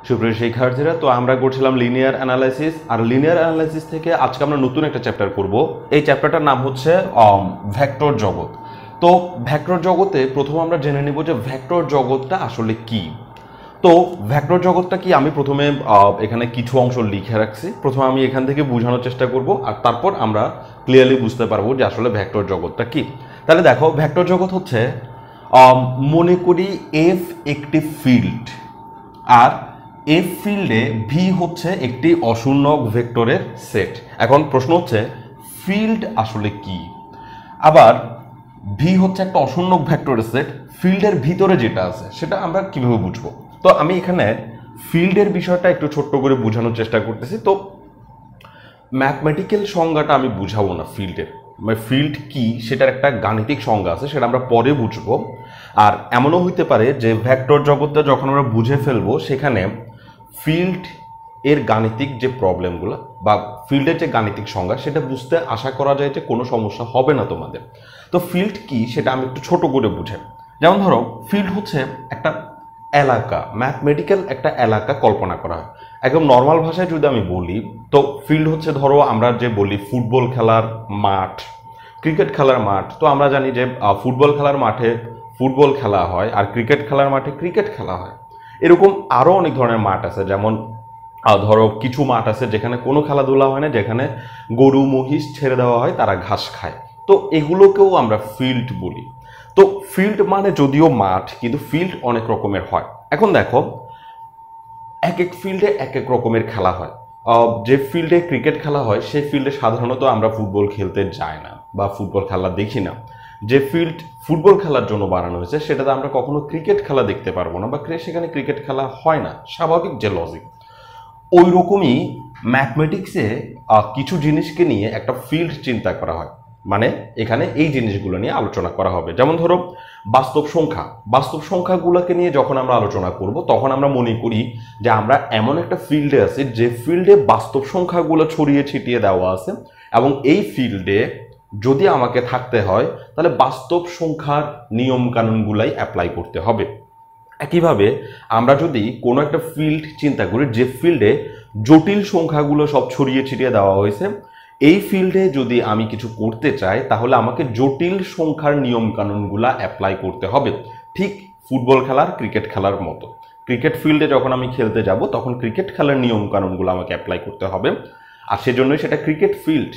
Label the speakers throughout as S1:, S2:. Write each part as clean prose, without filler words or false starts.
S1: সুপ্রিয় শিক্ষার্থীরা, তো আমরা করছিলাম লিনিয়ার অ্যানালাইসিস। আর লিনিয়ার অ্যানালাইসিস থেকে আজকে আমরা নতুন একটা চ্যাপ্টার করব। এই চ্যাপ্টারটার নাম হচ্ছে ভেক্টর জগৎ। তো ভেক্টর জগতে প্রথম আমরা জেনে নিব যে ভেক্টর জগৎটা আসলে কি। তো ভেক্টর জগৎটা কি আমি প্রথমে এখানে কিছু অংশ লিখে রাখছি। প্রথমে আমি এখান থেকে বোঝানোর চেষ্টা করব, আর তারপর আমরা ক্লিয়ারলি বুঝতে পারবো যে আসলে ভেক্টর জগৎটা কি। তাহলে দেখো, ভেক্টর জগৎ হচ্ছে মনে করি এফ একটি ফিল্ড, আর এফ ফিল্ডে ভি হচ্ছে একটি অশূন্যক ভেক্টরের সেট। এখন প্রশ্ন হচ্ছে ফিল্ড আসলে কি, আবার ভি হচ্ছে একটা অশূন্যক ভেক্টরের সেট, ফিল্ডের ভিতরে যেটা আছে সেটা আমরা কিভাবে বুঝবো। তো আমি এখানে ফিল্ডের বিষয়টা একটু ছোট্ট করে বোঝানোর চেষ্টা করতেছি। তো ম্যাথমেটিক্যাল সংজ্ঞাটা আমি বুঝাবো না ফিল্ডের, মানে ফিল্ড কি সেটার একটা গাণিতিক সংজ্ঞা আছে, সেটা আমরা পরে বুঝবো। আর এমনও হইতে পারে যে ভেক্টর জগৎটা যখন আমরা বুঝে ফেলবো, সেখানে ফিল্ড এর গাণিতিক যে প্রবলেমগুলো বা ফিল্ডের যে গাণিতিক সংজ্ঞা সেটা বুঝতে আশা করা যায় যে কোনো সমস্যা হবে না তোমাদের। তো ফিল্ড কি সেটা আমি একটু ছোট করে বুঝাই। যেমন ধরো, ফিল্ড হচ্ছে একটা এলাকা, ম্যাথমেটিক্যাল একটা এলাকা কল্পনা করা হয়। একদম নর্মাল ভাষায় যদি আমি বলি, তো ফিল্ড হচ্ছে ধরো আমরা যে বলি ফুটবল খেলার মাঠ, ক্রিকেট খেলার মাঠ। তো আমরা জানি যে ফুটবল খেলার মাঠে ফুটবল খেলা হয়, আর ক্রিকেট খেলার মাঠে ক্রিকেট খেলা হয়। এরকম আরও অনেক ধরনের মাঠ আছে। যেমন ধরো কিছু মাঠ আছে যেখানে কোনো খেলাধুলা হয় না, যেখানে গরু মহিষ ছেড়ে দেওয়া হয়, তারা ঘাস খায়। তো এগুলোকেও আমরা ফিল্ড বলি। তো ফিল্ড মানে যদিও মাঠ, কিন্তু ফিল্ড অনেক রকমের হয়। এখন দেখো, এক এক ফিল্ডে এক এক রকমের খেলা হয়। যে ফিল্ডে ক্রিকেট খেলা হয় সেই ফিল্ডে সাধারণত আমরা ফুটবল খেলতে যাই না বা ফুটবল খেলা দেখি না। যে ফিল্ড ফুটবল খেলার জন্য বানানো হয়েছে সেটাতে আমরা কখনো ক্রিকেট খেলা দেখতে পারবো না, বা সেখানে ক্রিকেট খেলা হয় না, স্বাভাবিক যে লজিক। ওই রকমই ম্যাথমেটিক্সে কিছু জিনিসকে নিয়ে একটা ফিল্ড চিন্তা করা হয়, মানে এখানে এই জিনিসগুলো নিয়ে আলোচনা করা হবে। যেমন ধরো বাস্তব সংখ্যা, বাস্তব সংখ্যাগুলোকে নিয়ে যখন আমরা আলোচনা করব, তখন আমরা মনে করি যে আমরা এমন একটা ফিল্ডে আছি যে ফিল্ডে বাস্তব সংখ্যাগুলো ছড়িয়ে ছিটিয়ে দেওয়া আছে, এবং এই ফিল্ডে যদি আমাকে থাকতে হয় তাহলে বাস্তব সংখ্যার নিয়ম কানুনগুলাই অ্যাপ্লাই করতে হবে। একইভাবে আমরা যদি কোনো একটা ফিল্ড চিন্তা করি যে ফিল্ডে জটিল সংখ্যাগুলো সব ছড়িয়ে ছিটিয়ে দেওয়া হয়েছে, এই ফিল্ডে যদি আমি কিছু করতে চাই তাহলে আমাকে জটিল সংখ্যার নিয়ম কানুনগুলা অ্যাপ্লাই করতে হবে। ঠিক ফুটবল খেলার ক্রিকেট খেলার মতো। ক্রিকেট ফিল্ডে যখন আমি খেলতে যাব তখন ক্রিকেট খেলার নিয়ম কানুনগুলো আমাকে অ্যাপ্লাই করতে হবে, আর সেজন্যই সেটা ক্রিকেট ফিল্ড।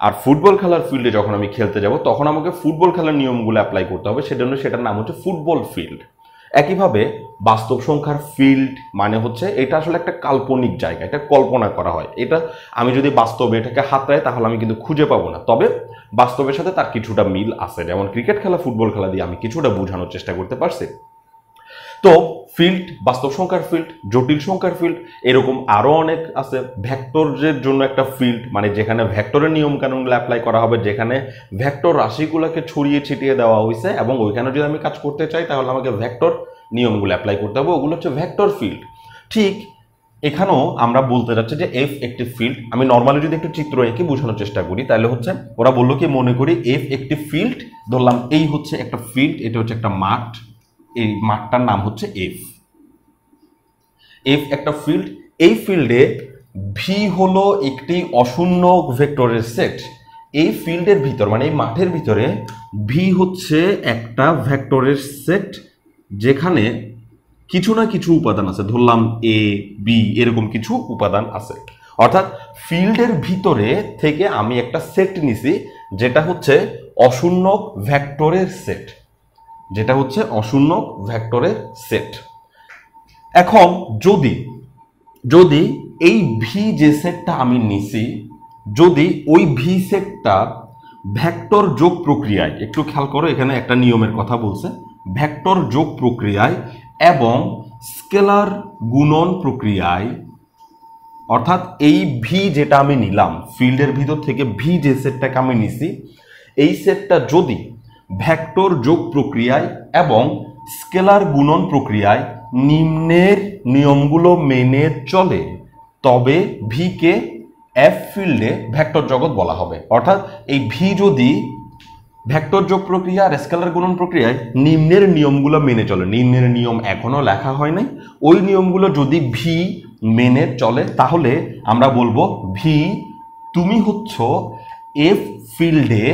S1: আর ফুটবল খেলার ফিল্ডে যখন আমি খেলতে যাব তখন আমাকে ফুটবল খেলার নিয়মগুলো অ্যাপ্লাই করতে হবে, সেজন্য সেটার নাম হচ্ছে ফুটবল ফিল্ড। একইভাবে বাস্তব সংখ্যার ফিল্ড মানে হচ্ছে এটা আসলে একটা কাল্পনিক জায়গা, এটা কল্পনা করা হয়। এটা আমি যদি বাস্তবে এটাকে হাতাই তাহলে আমি কিন্তু খুঁজে পাবো না, তবে বাস্তবের সাথে তার কিছুটা মিল আছে। যেমন ক্রিকেট খেলা ফুটবল খেলা দিয়ে আমি কিছুটা বোঝানোর চেষ্টা করতে পারছি। তো ফিল্ড, বাস্তব সংখ্যার ফিল্ড, জটিল সংখ্যার ফিল্ড, এরকম আরও অনেক আছে। ভেক্টরের জন্য একটা ফিল্ড, মানে যেখানে ভেক্টরের নিয়ম কানুনগুলো অ্যাপ্লাই করা হবে, যেখানে ভেক্টর রাশিগুলোকে ছড়িয়ে ছিটিয়ে দেওয়া হয়েছে, এবং ওইখানে যদি আমি কাজ করতে চাই তাহলে আমাকে ভেক্টর নিয়মগুলো অ্যাপ্লাই করতে হবে, ওগুলো হচ্ছে ভেক্টর ফিল্ড। ঠিক এখানেও আমরা বলতে যাচ্ছি যে এফ একটি ফিল্ড। আমি নর্মালি যদি একটু চিত্র এঁকে বোঝানোর চেষ্টা করি তাহলে হচ্ছে, ওরা বললো কি, মনে করি এফ একটি ফিল্ড, ধরলাম এই হচ্ছে একটা ফিল্ড, এটা হচ্ছে একটা মাঠ, এই মাঠটার নাম হচ্ছে এফ। এফ একটা ফিল্ড, এই ফিল্ডে ভি হলো একটি অশূন্য ভেক্টরের সেট। এই ফিল্ডের ভিতর, মানে এই মাঠের ভিতরে ভি হচ্ছে একটা ভেক্টরের সেট, যেখানে কিছু না কিছু উপাদান আছে, ধরলাম এ বি এরকম কিছু উপাদান আছে। অর্থাৎ ফিল্ডের ভিতরে থেকে আমি একটা সেট নিছি যেটা হচ্ছে অশূন্যক ভেক্টরের সেট, যেটা হচ্ছে অশূন্যক ভেক্টরের সেট। এখন যদি এই ভি যে সেটটা আমি নিছি, যদি ওই ভি সেটটা ভেক্টর যোগ প্রক্রিয়ায়, একটু খেয়াল করো এখানে একটা নিয়মের কথা বলছে, ভেক্টর যোগ প্রক্রিয়ায় এবং স্কেলার গুণন প্রক্রিয়ায়, অর্থাৎ এই ভি যেটা আমি নিলাম ফিল্ডের ভিতর থেকে, ভি যে সেটটাকে আমি নিছি, এই সেটটা যদি ভেক্টর যোগ প্রক্রিয়ায় এবং স্কেলার গুণন প্রক্রিয়ায় নিম্নের নিয়মগুলো মেনে চলে, তবে ভি কে এফ ফিল্ডে ভেক্টর জগৎ বলা হবে। অর্থাৎ এই ভি যদি ভেক্টর যোগ প্রক্রিয়া আর স্কেলার গুণন প্রক্রিয়ায় নিম্নের নিয়মগুলো মেনে চলে। নিম্নের নিয়ম এখনো লেখা হয় নাই, ওই নিয়মগুলো যদি ভি মেনে চলে তাহলে আমরা বলবো ভি তুমি হচ্ছ এফ ফিল্ডে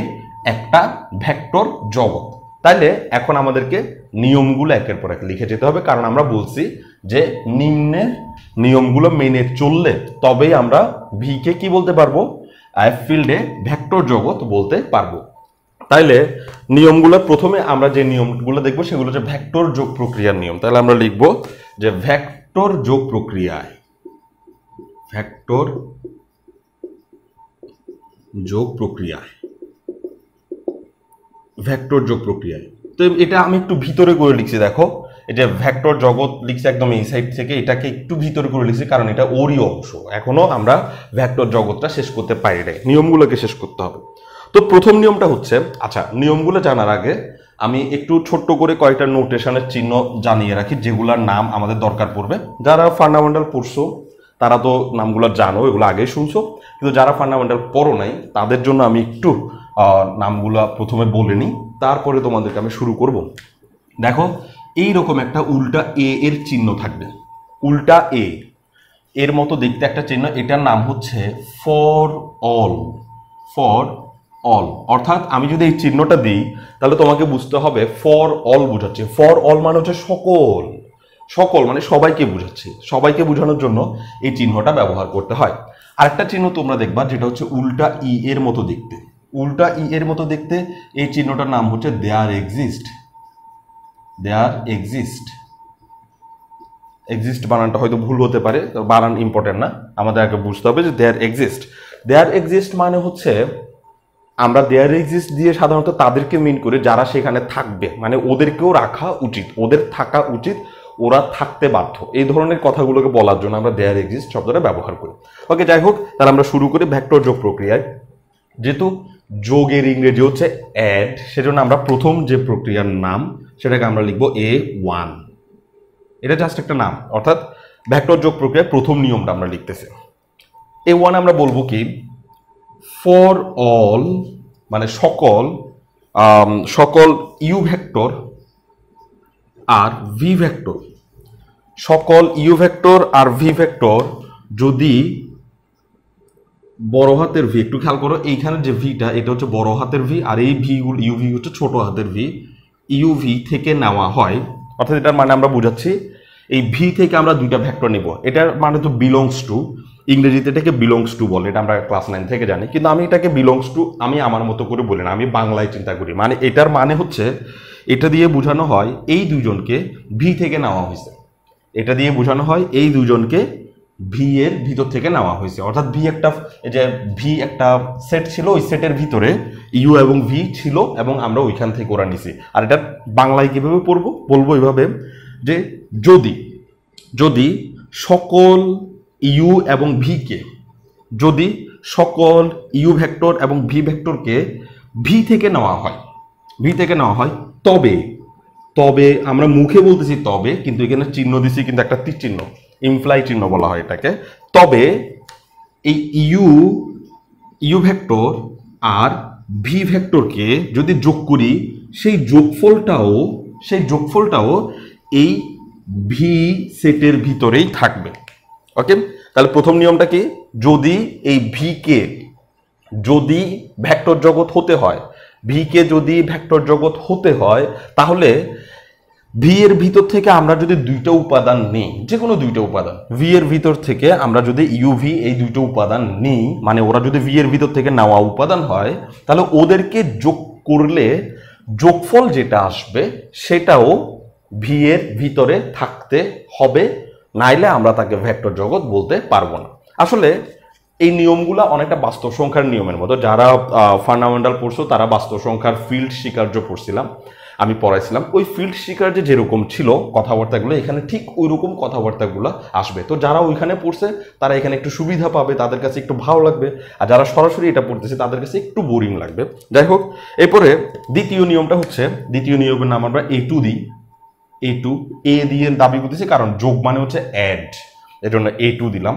S1: একটা ভেক্টর জগৎ। তাইলে এখন আমাদেরকে নিয়মগুলো একের পর এক লিখে যেতে হবে, কারণ আমরা বলছি যে নিম্নের নিয়মগুলো মেনে চললে তবেই আমরা ভিকে কি বলতে পারবো, এফ ফিল্ডে ভেক্টর জগৎ বলতে পারবো। তাইলে নিয়মগুলো প্রথমে আমরা যে নিয়মগুলো দেখবো সেগুলো হচ্ছে ভেক্টর যোগ প্রক্রিয়ার নিয়ম। তাহলে আমরা লিখব যে ভেক্টর যোগ প্রক্রিয়ায়, ভেক্টর যোগ প্রক্রিয়ায়, ভেক্টর যোগ প্রক্রিয়ায়। তো এটা আমি একটু ভিতরে করে লিখছি, দেখো এটা ভেক্টর জগৎ লিখছি একদম এই সাইড থেকে, এটাকে একটু ভিতরে করে লিখছি কারণ এটা ওরই অংশ। এখনো আমরা ভেক্টর জগৎটা শেষ করতে পারি নাই, নিয়মগুলোকে শেষ করতে হবে। তো প্রথম নিয়মটা হচ্ছে, আচ্ছা নিয়মগুলো জানার আগে আমি একটু ছোট্ট করে কয়েকটা নোটেশনের চিহ্ন জানিয়ে রাখি যেগুলোর নাম আমাদের দরকার পড়বে। যারা ফান্ডামেন্টাল পড়ছো তারা তো নামগুলো জানো, এগুলো আগেই শুনছো, কিন্তু যারা ফান্ডামেন্টাল পড়ো নাই তাদের জন্য আমি একটু নামগুলো প্রথমে বলে নিই, তারপরে তোমাদেরকে আমি শুরু করব। দেখো এইরকম একটা উল্টা এ এর চিহ্ন থাকবে, উল্টা এ এর মতো দেখতে একটা চিহ্ন, এটার নাম হচ্ছে ফর অল। ফর অল অর্থাৎ আমি যদি এই চিহ্নটা দিই তাহলে তোমাকে বুঝতে হবে ফর অল বোঝাচ্ছে। ফর অল মানে হচ্ছে সকল, সকল মানে সবাইকে বোঝাচ্ছে, সবাইকে বোঝানোর জন্য এই চিহ্নটা ব্যবহার করতে হয়। আরেকটা চিহ্ন তোমরা দেখবা যেটা হচ্ছে উল্টা ই এর মতো দেখতে, উল্টা ই এর মতো দেখতে, এই চিহ্নটার নাম হচ্ছে there exist. There exist, exist বানানটা হয়তো ভুল হতে পারে, বানান ইম্পর্টেন্ট না, আমাদের আগে বুঝতে হবে যে দেয়ার এক্সিস্ট। দেয়ার এক্সিস্ট মানে হচ্ছে আমরা দেয়ার এক্সিস্ট দিয়ে সাধারণত তাদেরকে মিন করে যারা সেখানে থাকবে, মানে ওদেরকেও রাখা উচিত, ওদের থাকা উচিত, ওরা থাকতে বাধ্য, এই ধরনের কথাগুলোকে বলার জন্য আমরা দেয়ার এক্সিস্ট শব্দটা ব্যবহার করি। ওকে, যাই হোক, তাহলে আমরা শুরু করি ভেক্টর যোগ প্রক্রিয়ায়। যেহেতু যোগের ইংরেজি হচ্ছে অ্যাড, সেজন্য আমরা প্রথম যে প্রক্রিয়ার নাম সেটাকে আমরা লিখবো A1। এটা জাস্ট একটা নাম, অর্থাৎ ভেক্টর যোগ প্রক্রিয়ার প্রথম নিয়মটা আমরা লিখতেছি। A1 আমরা বলবো কি, ফর অল মানে সকল, সকল ইউ ভেক্টর আর ভি ভেক্টর, সকল ইউ ভেক্টর আর ভি ভেক্টর যদি বড় হাতের ভি, একটু খেয়াল করো এইখানে যে ভিটা এটা হচ্ছে বড় হাতের ভি আর এই ভিগুলো ইউভি হচ্ছে ছোট হাতের ভি, ইউভি থেকে নেওয়া হয়, অর্থাৎ এটার মানে আমরা বুঝাচ্ছি এই ভি থেকে আমরা দুইটা ভেক্টর নিব, এটার মানে তো বিলংস টু, ইংরেজিতে এটাকে বিলংস টু বলে, এটা আমরা ক্লাস 9 থেকে জানি, কিন্তু আমি এটাকে বিলংস টু আমি আমার মতো করে বলি না, আমি বাংলায় চিন্তা করি। মানে এটার মানে হচ্ছে এটা দিয়ে বোঝানো হয় এই দুজনকে ভি থেকে নেওয়া হয়েছে, এটা দিয়ে বোঝানো হয় এই দুজনকে ভি এর ভিতর থেকে নেওয়া হয়েছে, অর্থাৎ ভি একটা, এই যে ভি একটা সেট ছিল, ওই সেটের ভিতরে ইউ এবং ভি ছিল এবং আমরা ওইখান থেকে ওরা নিছি। আর এটা বাংলায় কিভাবে পড়বো, বলবো এইভাবে যে যদি যদি সকল ইউ এবং ভিকে, যদি সকল ইউ ভেক্টর এবং ভি ভেক্টরকে ভি থেকে নেওয়া হয়, ভি থেকে নেওয়া হয়, তবে, তবে আমরা মুখে বলতেছি তবে, কিন্তু এখানে চিহ্ন দিছি কিন্তু একটা তীর চিহ্ন, ইমপ্লাই চিহ্ন বলা হয় এটাকে, তবে এই ইউ ভেক্টর আর ভি ভেক্টরকে যদি যোগ করি সেই যোগফলটাও এই ভি সেটের ভিতরেই থাকবে। ওকে, তাহলে প্রথম নিয়মটা কি, যদি এই ভি কে যদি ভেক্টর জগৎ হতে হয়, ভি কে যদি ভেক্টর জগৎ হতে হয় তাহলে ভি এর ভিতর থেকে আমরা যদি দুইটা উপাদান নিই, যে কোনো দুইটা উপাদান, ভি এর ভিতর থেকে আমরা যদি ইউভি এই দুইটা উপাদান নিই, মানে ওরা যদি ভি এর ভিতর থেকে নেওয়া উপাদান হয়, তাহলে ওদেরকে যোগ করলে যোগফল যেটা আসবে সেটাও ভি এর ভিতরে থাকতে হবে, নাইলে আমরা তাকে ভেক্টর জগৎ বলতে পারবো না। আসলে এই নিয়মগুলো অনেকটা বাস্তব সংখ্যার নিয়মের মতো, যারা ফান্ডামেন্টাল পড়ছো তারা বাস্তব সংখ্যার ফিল্ড স্বীকার্য পড়ছিলাম, আমি পড়াইছিলাম, ওই ফিল্ড স্বীকার্য যেরকম ছিল কথাবার্তাগুলো এখানে ঠিক ওই রকম কথাবার্তাগুলো আসবে। তো যারা ওইখানে পড়ছে তারা এখানে একটু সুবিধা পাবে, তাদের কাছে একটু ভালো লাগবে, আর যারা সরাসরি এটা পড়তেছে তাদের কাছে একটু বোরিং লাগবে। যাই হোক, এরপরে দ্বিতীয় নিয়মটা হচ্ছে, দ্বিতীয় নিয়মের নাম আমরা A2 দিই। A2 এ দিয়ে দাবি করতেছি কারণ যোগ মানে হচ্ছে অ্যাড, এর জন্য A2 দিলাম।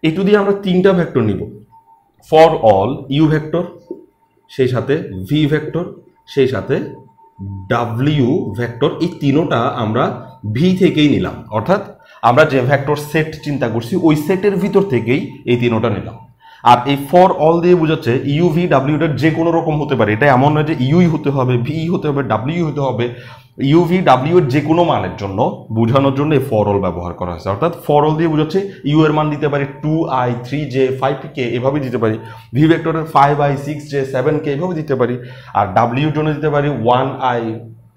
S1: A2 দিয়ে আমরা তিনটা ভেক্টর নিব, ফর অল ইউ ভেক্টর, সেই সাথে ভি ভেক্টর সেই সাথে ডাব্লিউ ভেক্টর, এই তিনোটা আমরা ভি থেকেই নিলাম, অর্থাৎ আমরা যে ভেক্টর সেট চিন্তা করছি ওই সেটের ভিতর থেকেই এই তিনোটা নিলাম। আর এই ফর অল দিয়ে বোঝাচ্ছে ইউ ভি ডাব্লিউটা যে কোনো রকম হতে পারে, এটা এমন নয় যে ইউই হতে হবে, ভি হতে হবে, ডাব্লিউ হতে হবে। ইউ ভি ডাব্লিউ এর যে কোনো মানের জন্য বোঝানোর জন্য এই ফর অল ব্যবহার করা হয়েছে। অর্থাৎ ফর অল দিয়ে বোঝাচ্ছে ইউ এর মান দিতে পারি 2i 3j 5k এভাবে দিতে পারি, ভি ভেক্টরের 5i 6j 7k এভাবে দিতে পারি, আর ডাব্লিউর জন্য দিতে পারি 1i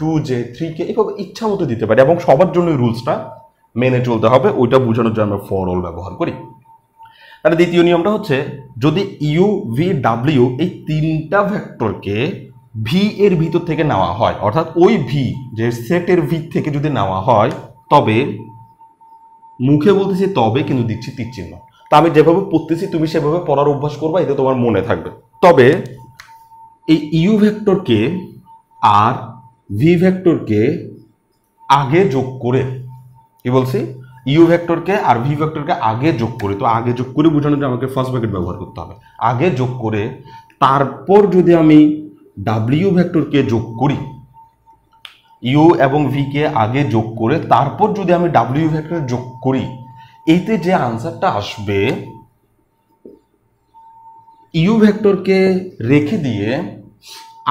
S1: 2j 3k এভাবে ইচ্ছা মতো দিতে পারি, এবং সবার জন্য রুলসটা মেনে চলতে হবে, ওইটা বোঝানোর জন্য আমরা ফর অল ব্যবহার করি। তাহলে দ্বিতীয় নিয়মটা হচ্ছে যদি ইউ ভি ডাব্লিউ এই তিনটা ভেক্টরকে ভি এর ভিতর থেকে নেওয়া হয়, অর্থাৎ ওই ভি যে সেটের ভি থেকে যদি নেওয়া হয়, তবে মুখে বলতেছি তবে কিন্তু দিচ্ছি তীর চিহ্ন, তা আমি যেভাবে পড়তেছি তুমি সেভাবে পড়ার অভ্যাস করবা, এতে তোমার মনে থাকবে। তবে এই ইউ ভেক্টরকে আর ভি ভেক্টরকে আগে যোগ করে, কি বলছি, ইউ ভেক্টরকে আর ভি ভেক্টরকে আগে যোগ করে, তো আগে যোগ করে বোঝানোর জন্য আমাকে ফার্স্ট ব্র্যাকেট ব্যবহার করতে হবে। আগে যোগ করে তারপর যদি আমি ডাব্লিউ ভেক্টরকে যোগ করি, ইউ এবং ভি কে আগে যোগ করে তারপর যদি আমি ডাব্লিউ ভেক্টর যোগ করি, এতে যে আনসারটা আসবে ইউ ভেক্টরকে রেখে দিয়ে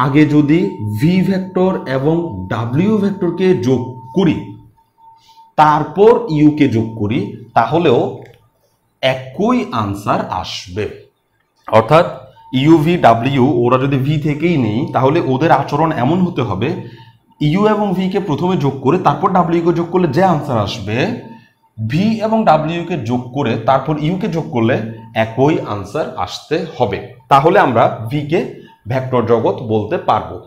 S1: আগে যদি ভি ভেক্টর এবং ডাব্লিউ ভেক্টরকে যোগ করি তারপর ইউ কে যোগ করি, তাহলেও একই আনসার আসবে। অর্থাৎ ইউ ভি ডাব্লিউ ওরা যদি ভি থেকেই নেই, তাহলে ওদের আচরণ এমন হতে হবে ইউ এবং ভি কে প্রথমে যোগ করে তারপর ডাব্লিউ কে যোগ করলে যে আনসার আসবে, ভি এবং ডাব্লিউ কে যোগ করে তারপর ইউ কে যোগ করলে একই আনসার আসতে হবে, তাহলে আমরা ভি কে ভেক্টর জগৎ বলতে পারবো।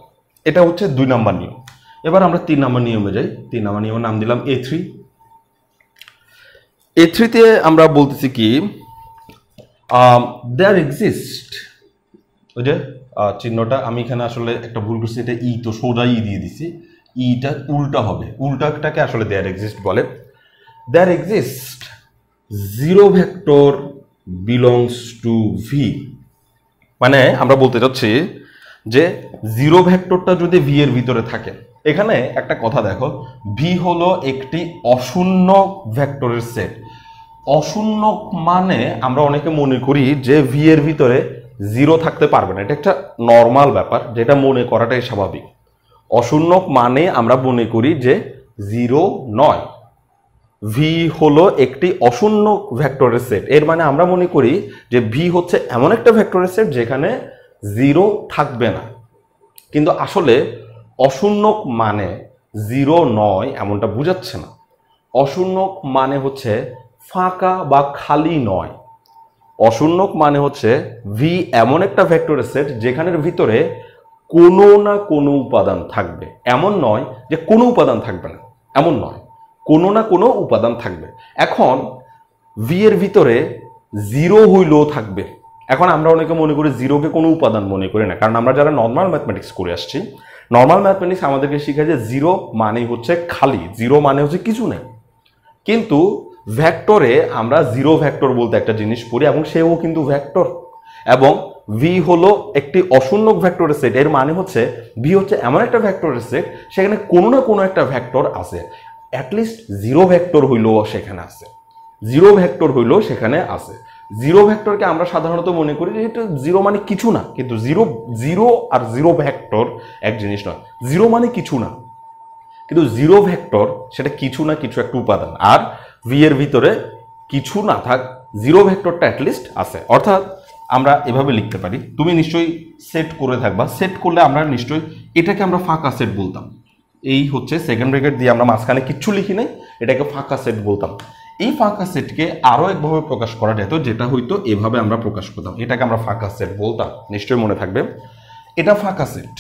S1: এটা হচ্ছে 2 নম্বর নিয়ম। এবার আমরা 3 নম্বর নিয়মে যাই। 3 নম্বর নিয়মের নাম দিলাম A3। A3-তে আমরা বলতেছি কি, দেয়ার এক্সিস্ট, ওই যে চিহ্নটা আমি এখানে আসলে একটা ভুল করছি, এটা ই তো সোজা ই দিয়ে দিছি, ইটা উল্টা হবে, উল্টাটাকে আসলে দেয়ার এক্সিস্ট বলে। There exist zero vector belongs to V, মানে আমরা বলতে চাচ্ছি যে জিরো ভেক্টরটা যদি ভি এর ভিতরে থাকে, এখানে একটা কথা দেখো, ভি হলো একটি অশূন্য ভেক্টরের সেট। অশূন্য মানে আমরা অনেকে মনে করি যে ভি এর ভিতরে জিরো থাকতে পারবে না, এটা একটা নর্মাল ব্যাপার, যেটা মনে করাটাই স্বাভাবিক। অশূন্য মানে আমরা মনে করি যে জিরো নয়, ভি হলো একটি অশূন্য ভেক্টরের সেট, এর মানে আমরা মনে করি যে ভি হচ্ছে এমন একটা ভেক্টরের সেট যেখানে জিরো থাকবে না। কিন্তু আসলে অশূন্য মানে জিরো নয় এমনটা বোঝাচ্ছে না। অশূন্য মানে হচ্ছে ফাঁকা বা খালি নয়। অশূন্য মানে হচ্ছে ভি এমন একটা ভেক্টরের সেট যেখানের ভিতরে কোনো না কোনো উপাদান থাকবে, এমন নয় যে কোনো উপাদান থাকবে না, এমন নয়, কোনো না কোনো উপাদান থাকবে। এখন ভি এর ভিতরে জিরো হইলেও থাকবে। এখন আমরা অনেকে মনে করি জিরোকে কোনো উপাদান মনে করি না, কারণ আমরা যারা নর্মাল ম্যাথমেটিক্স করে আসছি, নর্মাল ম্যাথমেটিক্স আমাদেরকে শেখায় যে জিরো মানে হচ্ছে খালি, জিরো মানে হচ্ছে কিছু নেই। কিন্তু ভেক্টরে আমরা জিরো ভেক্টর বলতে একটা জিনিস পড়ি, এবং সেও কিন্তু ভেক্টর, এবং ভি হলো একটি অশূন্য ভেক্টরের সেট, এর মানে হচ্ছে ভি হচ্ছে এমন একটা ভেক্টরের সেট সেখানে কোনো না কোনো একটা ভেক্টর আছে, অ্যাটলিস্ট জিরো ভেক্টর হইলেও সেখানে আছে, জিরো ভেক্টর হইলেও সেখানে আছে। জিরো ভেক্টরকে আমরা সাধারণত মনে করি যে এটা জিরো মানে কিছু না, কিন্তু জিরো আর জিরো ভেক্টর এক জিনিস নয়। জিরো মানে কিছু না, কিন্তু জিরো ভেক্টর সেটা কিছু না কিছু একটা উপাদান, আর ভি এর ভিতরে কিছু না থাক, জিরো ভেক্টরটা অ্যাটলিস্ট আছে। অর্থাৎ আমরা এভাবে লিখতে পারি, তুমি নিশ্চয়ই সেট করে থাকবা, সেট করলে আমরা নিশ্চয়ই এটাকে আমরা ফাঁকা সেট বলতাম। এই হচ্ছে সেকেন্ড ব্র্যাকেট দিয়ে আমরা মাঝখানে কিচ্ছু লিখি নাই, এটাকে ফাঁকা সেট বলতাম। এই ফাঁকা সেটকে আরো একভাবে প্রকাশ করা যেত, যেটা হয়তো এভাবে আমরা প্রকাশ করতাম, এটাকে আমরা ফাঁকা সেট বলতাম, নিশ্চয়ই মনে থাকবে। এটা ফাঁকা সেট,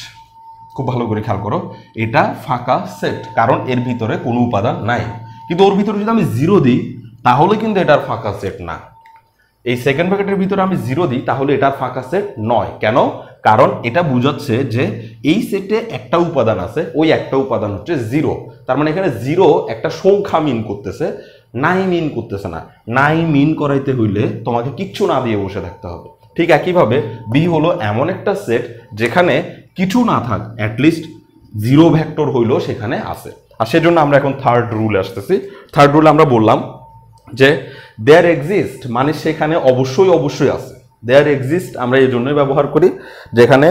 S1: খুব ভালো করে খেয়াল করো, এটা ফাঁকা সেট, কারণ এর ভিতরে কোনো উপাদান নাই। কিন্তু ওর ভিতরে যদি আমি জিরো দিই তাহলে কিন্তু এটার ফাঁকা সেট না। এই সেকেন্ড ব্র্যাকেটের ভিতরে আমি জিরো দিই তাহলে এটার ফাঁকা সেট নয়। কেন? কারণ এটা বোঝাচ্ছে যে এই সেটে একটা উপাদান আছে, ওই একটা উপাদান হচ্ছে জিরো। তার মানে এখানে জিরো একটা সংখ্যা মিন করতেছে, নাই মিন করতেছে না। নাই মিন করাইতে হইলে তোমাকে কিচ্ছু না দিয়ে বসে থাকতে হবে। ঠিক একইভাবে বি হলো এমন একটা সেট যেখানে কিছু না থাক অ্যাটলিস্ট জিরো ভেক্টর হইলেও সেখানে আছে। আর সেজন্য আমরা এখন থার্ড রুলে আসতেছি। থার্ড রুলে আমরা বললাম যে দেয়ার এক্সিস্ট মানে সেখানে অবশ্যই আছে। দেয়ার এক্সিস্ট আমরা এই জন্যই ব্যবহার করি যেখানে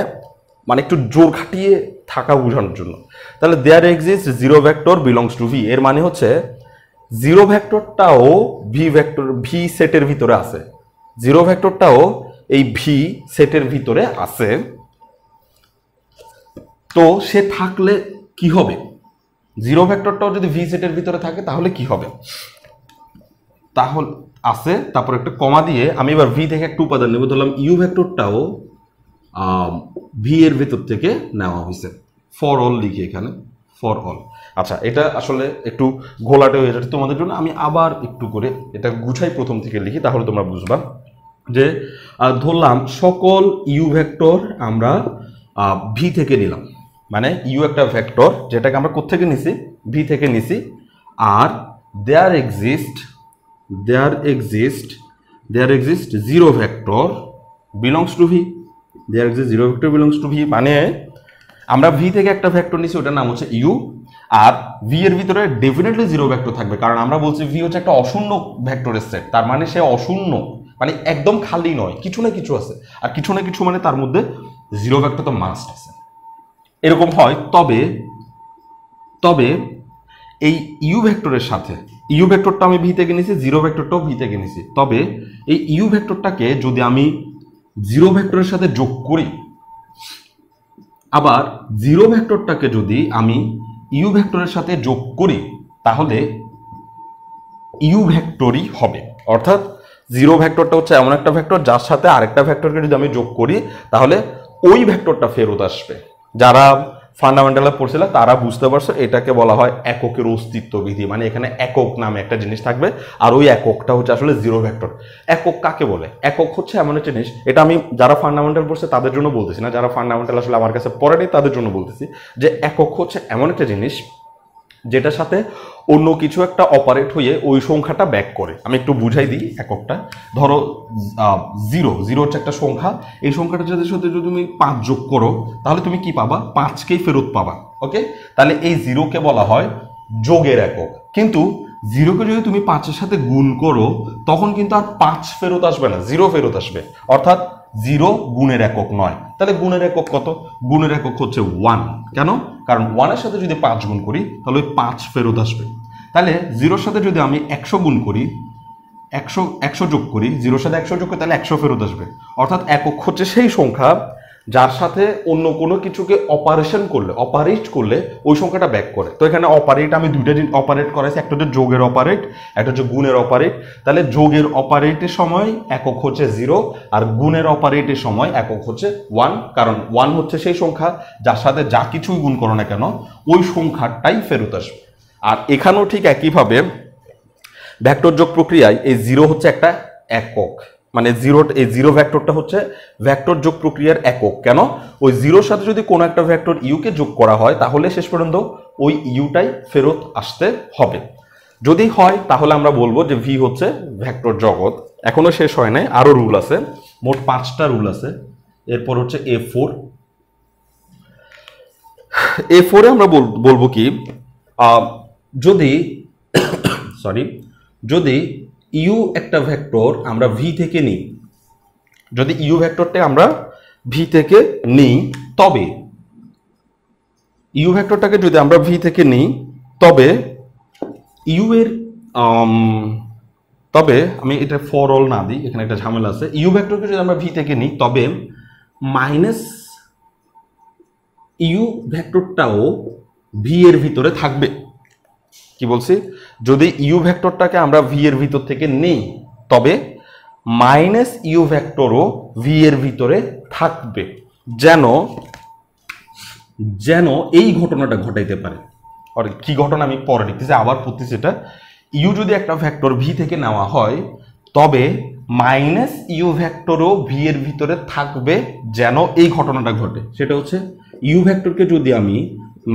S1: মানে একটু জোর খাটিয়ে থাকা বোঝানোর জন্য। তাহলে there exist zero vector belongs to V, এর মানে হচ্ছে জিরো ভেক্টরটাও ভি সেটের ভিতরে আছে, জিরো ভেক্টরটাও এই ভি সেটের ভিতরে আছে। তো সে থাকলে কি হবে, জিরো ভেক্টরটাও যদি ভি সেটের ভিতরে থাকে তাহলে কি হবে, তাহলে আছে তারপর একটা কমা দিয়ে আমি এবার ভি থেকে একটা উপাদান নেব, ধরলাম ইউ ভেক্টরটাও ভি এর ভিতর থেকে নেওয়া হয়েছে, ফর অল লিখি এখানে, ফর অল। আচ্ছা, এটা আসলে একটু ঘোলাটে হয়ে যাচ্ছে তোমাদের জন্য, আমি আবার একটু করে এটা গুছাই প্রথম থেকে লিখি, তাহলে তোমরা বুঝবা। যে ধরলাম সকল ইউ ভেক্টর আমরা ভি থেকে নিলাম, মানে ইউ একটা ভেক্টর যেটাকে আমরা কোত্থেকে নিছি, ভি থেকে নিছি। আর there exist zero vector belongs to V, there exist zero vector belongs to V মানে আমরা ভি থেকে একটা ভেক্টর নিছি, ওটার নাম হচ্ছে ইউ। আর ভি এর ভিতরে ডেফিনেটলি জিরো ভেক্টর থাকবে, কারণ আমরা বলছি ভি হচ্ছে একটা অশূন্য ভেক্টরের সেট, তার মানে সে অশূন্য মানে একদম খালি নয়, কিছু না কিছু আছে। আর কিছু না কিছু মানে তার মধ্যে জিরো ভেক্টর তো মাস্ট আছে, এরকম হয়। তবে এই ইউ ভেক্টরের সাথে, ইউ ভেক্টরটা আমি ভি থেকে নিছি, জিরো ভেক্টরটাও ভি থেকে নিছি, তবে এই ইউ ভেক্টরটাকে যদি আমি জিরো ভেক্টরের সাথে যোগ করি, আবার জিরো ভেক্টরটাকে যদি আমি ইউ ভেক্টরের সাথে যোগ করি, তাহলে ইউ ভেক্টরই হবে। অর্থাৎ জিরো ভেক্টরটা হচ্ছে এমন একটা ভেক্টর যার সাথে আরেকটা ভেক্টরকে যদি আমি যোগ করি তাহলে ওই ভেক্টরটা ফেরত আসবে। যারা ফান্ডামেন্টালে পড়ছিল তারা বুঝতে পারছো, এটাকে বলা হয় এককের অস্তিত্ব বিধি। মানে এখানে একক নামে একটা জিনিস থাকবে, আর ওই এককটা হচ্ছে আসলে জিরো ভেক্টর। একক কাকে বলে, একক হচ্ছে এমন একটা জিনিস, এটা আমি যারা ফান্ডামেন্টাল পড়ছে তাদের জন্য বলতেছি না, যারা ফান্ডামেন্টাল আসলে আমার কাছে পড়েনি তাদের জন্য বলতেছি, যে একক হচ্ছে এমন একটা জিনিস যেটার সাথে অন্য কিছু একটা অপারেট হয়ে ওই সংখ্যাটা ব্যাক করে। আমি একটু বুঝাই দিই এককটা। ধরো জিরো হচ্ছে একটা সংখ্যা, এই সংখ্যাটার সাথে যদি তুমি 5 যোগ করো তাহলে তুমি কি পাবা, 5কেই ফেরত পাবা। ওকে, তাহলে এই জিরোকে বলা হয় যোগের একক। কিন্তু জিরোকে যদি তুমি 5-এর সাথে গুণ করো তখন কিন্তু আর 5 ফেরত আসবে না, জিরো ফেরত আসবে। অর্থাৎ জিরো গুণের একক নয়। তাহলে গুণের একক কত, গুণের একক হচ্ছে 1। কেন, কারণ 1-এর সাথে যদি 5 গুণ করি তাহলে ওই 5 ফেরত আসবে। তাহলে জিরোর সাথে যদি আমি 100 গুণ করি, 100 যোগ করি, জিরোর সাথে 100 যোগ করি, তাহলে 100 ফেরত আসবে। অর্থাৎ একক হচ্ছে সেই সংখ্যা যার সাথে অন্য কোনো কিছুকে অপারেট করলে ওই সংখ্যাটা ব্যাক করে। তো এখানে অপারেট আমি দুইটা অপারেট করাইছি, একটা হচ্ছে যোগের অপারেট, একটা হচ্ছে গুণের অপারেট। তাহলে যোগের অপারেটের সময় একক হচ্ছে 0, আর গুণের অপারেটের সময় একক হচ্ছে 1, কারণ 1 হচ্ছে সেই সংখ্যা যার সাথে যা কিছুই গুণ করো না কেন ওই সংখ্যাটাই ফেরত আসবে। আর এখানেও ঠিক একইভাবে ভেক্টর যোগ প্রক্রিয়ায় এই 0 হচ্ছে একটা একক, মানে এই জিরো ভেক্টরটা হচ্ছে ভেক্টর যোগ প্রক্রিয়ার একক। কেন, ওই জিরোর সাথে যদি কোনো একটা ভেক্টর ইউকে যোগ করা হয় তাহলে শেষ পর্যন্ত ওই ইউটাই ফেরত আসতে হবে। যদি হয় তাহলে আমরা বলবো যে ভি হচ্ছে ভেক্টর জগৎ। এখনো শেষ হয় নাই, আরো রুল আছে, মোট 5টা রুল আছে। এরপর হচ্ছে A4 আমরা বলবো কি, যদি ইউ একটা ভেক্টর আমরা ভি থেকে নিই, যদি ইউ ভেক্টরটা আমরা ভি থেকে নিই, তবে ইউ ভেক্টরটাকে যদি আমরা ভি থেকে নিই তবে ইউ এর তবে আমি এটা ফর অল না দিই, এখানে একটা ঝামেলা আছে। ইউ ভেক্টরকে যদি আমরা ভি থেকে নিই তবে মাইনাস ইউ ভেক্টরটাও ভি এর ভিতরে থাকবে। কি বলছি, যদি ইউ ভেক্টরটাকে আমরা ভি এর ভিতর থেকে নিই তবে মাইনাস ইউ ভেক্টরও ভি এর ভিতরে থাকবে, যেন এই ঘটনাটা ঘটাইতে পারে। আর কি ঘটনা আমি পরে লিখতেছি, আবার পড়তেছি এটা। ইউ যদি একটা ভেক্টর ভি থেকে নেওয়া হয় তবে মাইনাস ইউ ভেক্টরও ভি এর ভিতরে থাকবে, যেন এই ঘটনাটা ঘটে। সেটা হচ্ছে ইউ ভেক্টরকে যদি আমি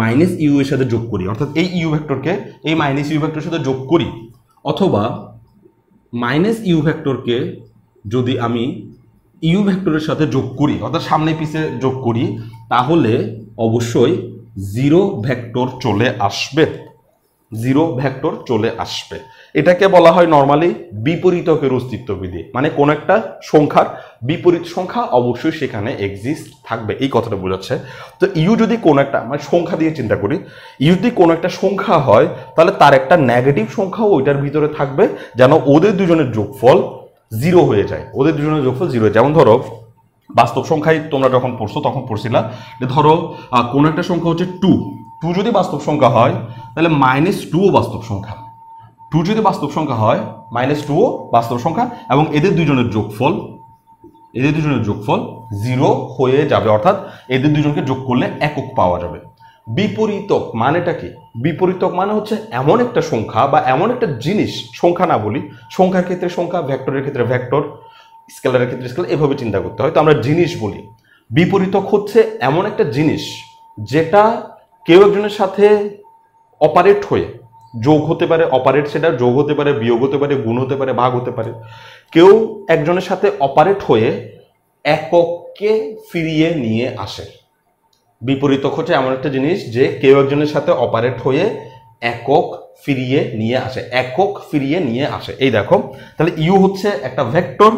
S1: মাইনাস ইউ এর সাথে যোগ করি, অর্থাৎ এই ইউ ভেক্টরকে এই মাইনাস ইউ ভেক্টরের সাথে যোগ করি, অথবা মাইনাস ইউ ভেক্টরকে যদি আমি ইউ ভেক্টরের সাথে যোগ করি, অর্থাৎ সামনে পিছে যোগ করি, তাহলে অবশ্যই জিরো ভেক্টর চলে আসবে, জিরো ভেক্টর চলে আসবে। এটাকে বলা হয় নর্মালি বিপরীতকের অস্তিত্ববিধি, মানে কোন একটা সংখ্যার বিপরীত সংখ্যা অবশ্যই সেখানে এক্সিস্ট থাকবে, এই কথাটা বোঝাচ্ছে। তো ইউ যদি কোন একটা, মানে সংখ্যা দিয়ে চিন্তা করি, ইউ যদি কোন একটা সংখ্যা হয় তাহলে তার একটা নেগেটিভ সংখ্যাও ওইটার ভিতরে থাকবে, যেন ওদের দুজনের যোগফল জিরো হয়ে যায়, ওদের দুজনের যোগফল জিরো হয়ে যায়। যেমন ধরো বাস্তব সংখ্যায় তোমরা যখন পড়ছো তখন পড়ছিলা যে ধরো কোন একটা সংখ্যা হচ্ছে টু, টু যদি বাস্তব সংখ্যা হয় তাহলে -2ও বাস্তব সংখ্যা, টু যদি বাস্তব সংখ্যা হয় -2ও বাস্তব সংখ্যা, এবং এদের দুজনের যোগফল জিরো হয়ে যাবে, অর্থাৎ এদের দুজনকে যোগ করলে একক পাওয়া যাবে। বিপরীতক মানেটা কি? বিপরীতক মানে হচ্ছে এমন একটা সংখ্যা বা এমন একটা জিনিস, সংখ্যা না বলি, সংখ্যার ক্ষেত্রে সংখ্যা, ভেক্টরের ক্ষেত্রে ভেক্টর, স্কেলারের ক্ষেত্রে স্কেলার, এভাবে চিন্তা করতে হয়। তো আমরা জিনিস বলি, বিপরীতক হচ্ছে এমন একটা জিনিস যেটা কেউ একজনের সাথে অপারেট হয়ে যোগ হতে পারে, অপারেট সেটা যোগ হতে পারে, বিয়োগ হতে পারে, গুণ হতে পারে, ভাগ হতে পারে, কেউ একজনের সাথে অপারেট হয়ে এককে ফিরিয়ে নিয়ে আসে। বিপরীতক হচ্ছে এমন একটা জিনিস যে কেউ একজনের সাথে অপারেট হয়ে একক ফিরিয়ে নিয়ে আসে, একক ফিরিয়ে নিয়ে আসে। এই দেখো, তাহলে ইউ হচ্ছে একটা ভেক্টর,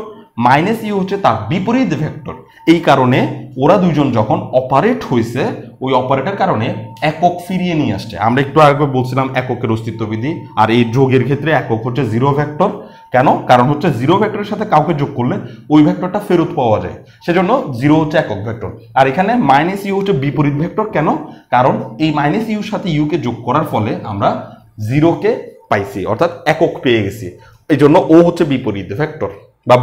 S1: মাইনাস ইউ হচ্ছে তার বিপরীত ভেক্টর। এই কারণে ওরা দুজন যখন অপারেট হয়েছে, ওই অপারেটের কারণে একক ফিরিয়ে নিয়ে আসছে। আমরা একটু আগে বলছিলাম এককের অস্তিত্ববিধি, আর এই যোগের ক্ষেত্রে একক হচ্ছে জিরো ভেক্টর। কেন? কারণ হচ্ছে জিরো ভেক্টরের সাথে কাউকে যোগ করলে ওই ভেক্টরটা ফেরত পাওয়া যায়, সেজন্য জিরো হচ্ছে একক ভেক্টর। আর এখানে মাইনাস ইউ হচ্ছে বিপরীত ভেক্টর। কেন? কারণ এই মাইনাস ইউর সাথে ইউকে যোগ করার ফলে আমরা জিরোকে পাইছি, অর্থাৎ একক পেয়ে গেছি। এই জন্য ও হচ্ছে বিপরীত ভেক্টর বা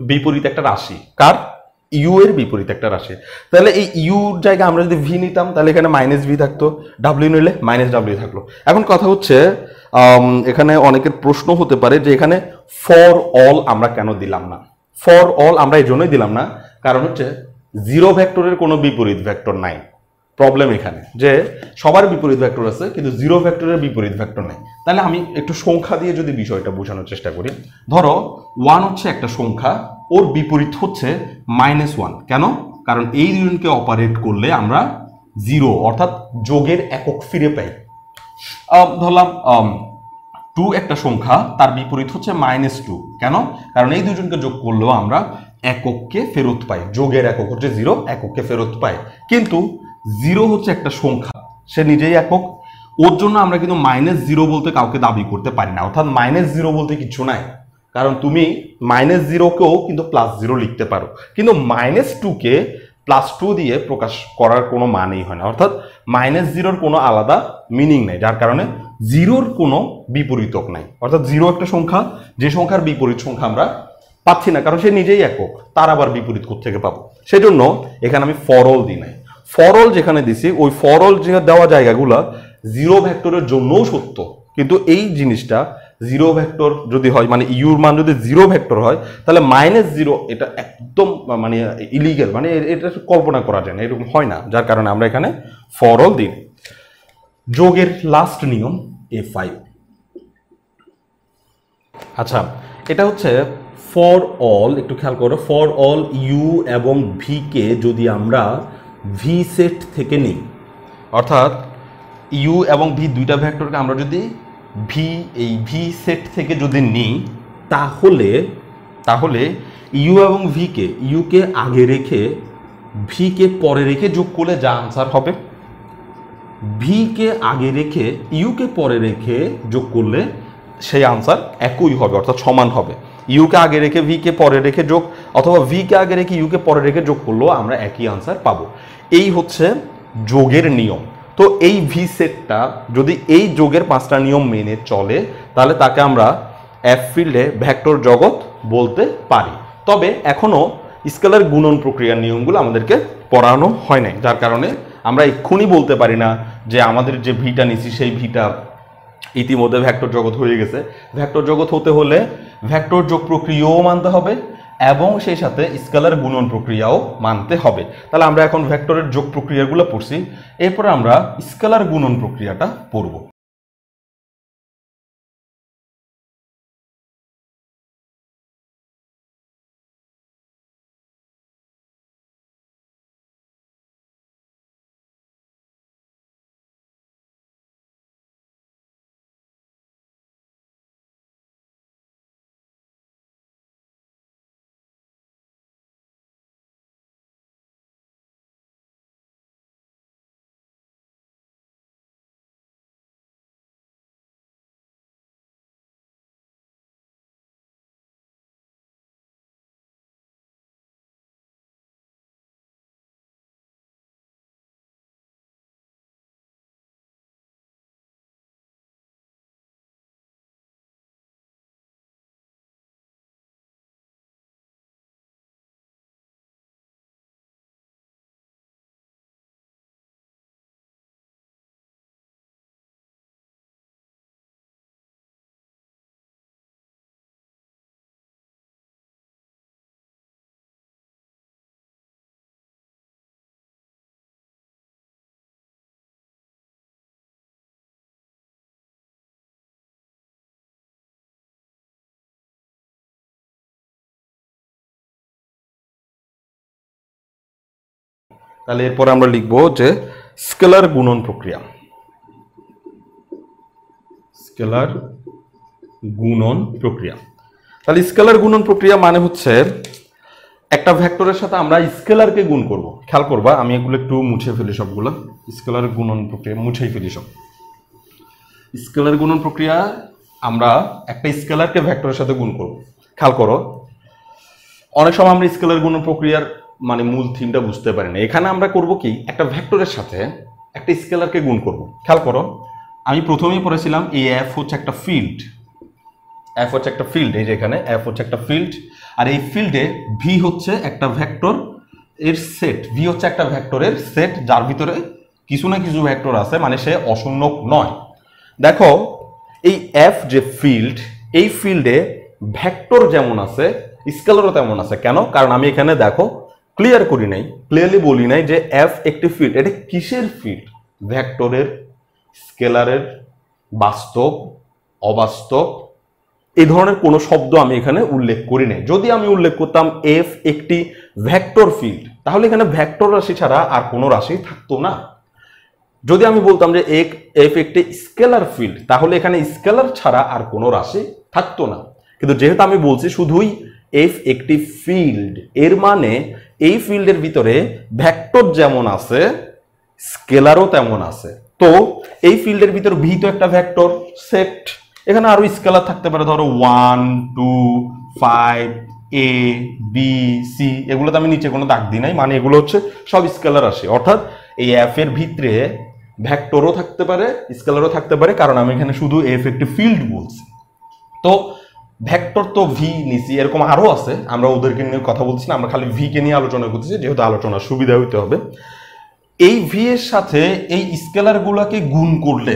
S1: বিপরীত একটা রাশি। কার? ইউ এর বিপরীত একটা রাশি। তাহলে এই ইউর জায়গায় আমরা যদি ভি নিতাম তাহলে এখানে মাইনাস ভি থাকতো, ডাব্লিউ নিলে মাইনাস ডাব্লিউ থাকলো। এখন কথা হচ্ছে এখানে অনেকের প্রশ্ন হতে পারে যে এখানে ফর অল আমরা কেন দিলাম না? ফর অল আমরা এই জন্যই দিলাম না, কারণ হচ্ছে জিরো ভেক্টরের কোনো বিপরীত ভেক্টর নাই। প্রবলেম এখানে যে সবার বিপরীত ভেক্টর আছে কিন্তু জিরো ভেক্টরের বিপরীত ভেক্টর নেই। তাহলে আমি একটু সংখ্যা দিয়ে যদি বিষয়টা বোঝানোর চেষ্টা করি, ধরো 1 হচ্ছে একটা সংখ্যা, ওর বিপরীত হচ্ছে -1। কেন? কারণ এই দুজনকে অপারেট করলে আমরা জিরো অর্থাৎ যোগের একক ফিরে পাই। ধরলাম 2 একটা সংখ্যা, তার বিপরীত হচ্ছে -2। কেন? কারণ এই দুজনকে যোগ করলেও আমরা একককে ফেরত পাই, যোগের একক হচ্ছে জিরো, একককে ফেরত পাই। কিন্তু জিরো হচ্ছে একটা সংখ্যা, সে নিজেই একক, ওর জন্য আমরা কিন্তু -0 বলতে কাউকে দাবি করতে পারি না, অর্থাৎ -0 বলতে কিছু নাই। কারণ তুমি -0কেও কিন্তু +0 লিখতে পারো, কিন্তু -2কে +2 দিয়ে প্রকাশ করার কোনো মানেই হয় না, অর্থাৎ -0-র কোনো আলাদা মিনিং নেই, যার কারণে জিরোর কোনো বিপরীতক নাই। অর্থাৎ জিরো একটা সংখ্যা, যে সংখ্যার বিপরীত সংখ্যা আমরা পাচ্ছি না, কারণ সে নিজেই একক, তার আবার বিপরীত কোত্থেকে পাবো? সেজন্য এখানে আমি ফর অল দিই নাই। ফর অল যেখানে দিছি, ওই ফর অল যে দেওয়া জায়গাগুলা জিরো ভেক্টরের জন্যও সত্য, কিন্তু এই জিনিসটা জিরো ভেক্টর যদি হয়, মানে ইউর মান যদি জিরো ভেক্টর হয়, তাহলে -0 এটা একদম মানে ইলিগেল, মানে এটা কল্পনা করা যায় না, এরকম হয় না, যার কারণে আমরা এখানে ফর অল দিই। যোগের লাস্ট নিয়ম A5। আচ্ছা, এটা হচ্ছে ফর অল, একটু খেয়াল করো, ফর অল ইউ এবং ভি কে যদি আমরা ভি সেট থেকে নিই, অর্থাৎ ইউ এবং ভি দুইটা ভেক্টরকে আমরা যদি এই ভি সেট থেকে যদি নিই, তাহলে ইউ এবং ইউকে আগে রেখে ভিকে পরে রেখে যোগ করলে যা আনসার হবে, ভিকে আগে রেখে ইউকে পরে রেখে যোগ করলে সেই আনসার একই হবে, অর্থাৎ সমান হবে। ইউকে আগে রেখে ভিকে পরে রেখে যোগ, অথবা ভিকে আগে রেখে ইউকে পরে রেখে যোগ করলেও আমরা একই আনসার পাবো। এই হচ্ছে যোগের নিয়ম। তো এই ভি সেটটা যদি এই যোগের 5টা নিয়ম মেনে চলে, তাহলে তাকে আমরা এফ ফিল্ডে ভেক্টর জগৎ বলতে পারি। তবে এখনো স্কেলার গুণন প্রক্রিয়ার নিয়মগুলো আমাদেরকে পড়ানো হয় নাই, যার কারণে আমরা এক্ষুনি বলতে পারি না যে আমাদের যে ভিটা নিছি সেই ভিটা ইতিমধ্যে ভেক্টর জগৎ হয়ে গেছে। ভেক্টর জগৎ হতে হলে ভেক্টর যোগ প্রক্রিয়াও মানতে হবে এবং সেই সাথে স্কেলার গুণন প্রক্রিয়াও মানতে হবে। তাহলে আমরা এখন ভেক্টরের যোগ প্রক্রিয়াগুলো পড়ছি, এরপরে আমরা স্কেলার গুণন প্রক্রিয়াটা পড়ব। তাহলে এরপরে আমরা লিখব যে স্কেলার গুণন প্রক্রিয়া। স্কেলার গুণন প্রক্রিয়া। তাহলে স্কেলার গুণন প্রক্রিয়া মানে হচ্ছে একটা ভেক্টরের সাথে আমরা স্কেলারকে গুণ করব। খেয়াল করবা, আমি এগুলো একটু মুছে ফেলি সবগুলো। স্কেলার গুণন প্রক্রিয়া মুছেই ফেলি সব। স্কেলার গুণন প্রক্রিয়া আমরা একটা স্কেলারকে ভেক্টরের সাথে গুণ করব। খেয়াল করো, অনেক সময় আমরা স্কেলার গুণন প্রক্রিয়ার মানে মূল থিমটা বুঝতে পারি না। এখানে আমরা করব কি, একটা ভেক্টরের সাথে একটা স্কেলারকে গুণ করব। খেয়াল করো, আমি প্রথমেই পড়েছিলাম এই এফ হচ্ছে একটা ফিল্ড, এফ হচ্ছে একটা ফিল্ড, এই যে এখানে এফ হচ্ছে একটা ফিল্ড, আর এই ফিল্ডে ভি হচ্ছে একটা ভেক্টর এর সেট। ভি হচ্ছে একটা ভেক্টরের সেট যার ভিতরে কিছু না কিছু ভেক্টর আছে, মানে সে অশূন্যক নয়। দেখো এই এফ যে ফিল্ড, এই ফিল্ডে ভেক্টর যেমন আছে স্কেলারও তেমন আছে। কেন? কারণ আমি এখানে দেখো ক্লিয়ার করি নাই, ক্লিয়ারলি বলি নাই যে এফ একটি ফিল্ড। এটা কিসের ফিল্ড? ভেক্টরের, স্কেলারের, বাস্তব, অবাস্তব, এই ধরনের কোনো শব্দ আমি এখানে উল্লেখ করি নাই। যদি আমি উল্লেখ করতাম এফ একটি ভেক্টর ফিল্ড, তাহলে এখানে ভেক্টর রাশি ছাড়া আর কোনো রাশি থাকতো না। যদি আমি বলতাম যে এফ একটি স্কেলার ফিল্ড, তাহলে এখানে স্কেলার ছাড়া আর কোনো রাশি থাকতো না। কিন্তু যেহেতু আমি বলছি শুধুই এফ একটি ফিল্ড, এর মানে এই ফিল্ডের ভিতরে ভেক্টর যেমন আছে স্কেলারও তেমন আছে। তো এই ফিল্ডের ভিতর ভি তো একটা ভেক্টর সেট, এখানে আরো স্কেলার থাকতে পারে, ধরো 1 2 5 এ বি সি, এগুলো তো আমি নিচে কোনো দাগ দিই নাই, মানে এগুলো হচ্ছে সব স্কেলার রাশি। অর্থাৎ এই এফ এর ভিতরে ভেক্টরও থাকতে পারে স্কেলারও থাকতে পারে, কারণ আমি এখানে শুধু এফ একটি ফিল্ড বলছি। তো ভেক্টর তো ভি নিছি, এরকম আরো আছে, আমরা ওদেরকে নিয়ে কথা বলছি না, আমরা খালি ভি কে নিয়ে আলোচনা করতেছি, যেহেতু আলোচনার সুবিধা হইতে হবে। এই ভি এর সাথে এই স্কেলার গুলাকে গুণ করলে,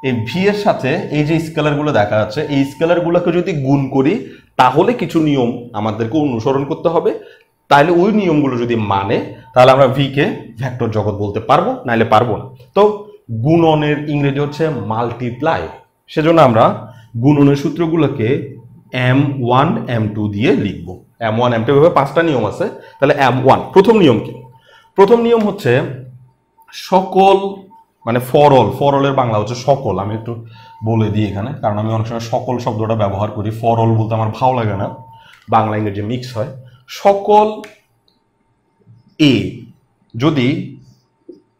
S1: এই ভি এর সাথে এই যে স্কেলার গুলো দেখা যাচ্ছে, এই স্কেলার গুলোকে যদি গুণ করি তাহলে কিছু নিয়ম আমাদেরকে অনুসরণ করতে হবে। তাহলে ওই নিয়মগুলো যদি মানে, তাহলে আমরা ভি কে ভেক্টর জগৎ বলতে পারবো, নাইলে পারবো না। তো গুণনের ইংরেজি হচ্ছে মাল্টিপ্লাই, সেজন্য আমরা গুণনের সূত্রগুলোকে m1 m2 দিয়ে লিখবো। m1 m2 এভাবে 5টা নিয়ম আছে। তাহলে m1 প্রথম নিয়ম কি? প্রথম নিয়ম হচ্ছে সকল, মানে ফরলের বাংলা হচ্ছে সকল। আমি একটু বলে দিই এখানে, কারণ আমি অনেক সময় সকল শব্দটা ব্যবহার করি, ফরল বলতে আমার ভালো লাগে না, বাংলা ইংরেজি মিক্স হয়। সকল এ যদি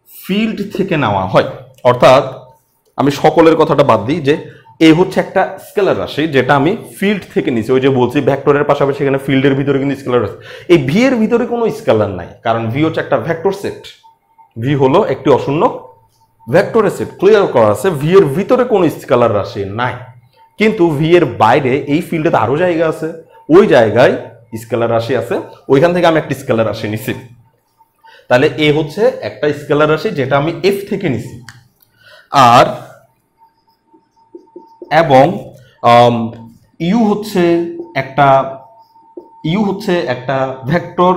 S1: ফিল্ড থেকে নেওয়া হয়, অর্থাৎ আমি সকলের কথাটা বাদ দিই, যে এ হচ্ছে একটা স্কেলার রাশি যেটা আমি ফিল্ড থেকে নিছি। ওই যে বলছি ভেক্টরের পাশাপাশি এখানে ফিল্ডের ভিতরে কিন্তু স্কেলার আছে। এই ভি এর ভিতরে কোনো স্কেলার নাই, কারণ ভি হচ্ছে একটা ভেক্টর সেট। ভি হলো একটি অশূন্যক ভেক্টরের সেট, ক্লিয়ার করা আছে। ভি এর ভিতরে কোনো স্কেলার রাশি নাই, কিন্তু ভি এর বাইরে এই ফিল্ডে আরো জায়গা আছে, ওই জায়গায় স্কেলার রাশি আছে, ওইখান থেকে আমি একটা স্কেলার রাশি নিছি। তাহলে এ হচ্ছে একটা স্কেলার রাশি যেটা আমি এফ থেকে নিছি, আর এবং ইউ হচ্ছে একটা ভেক্টর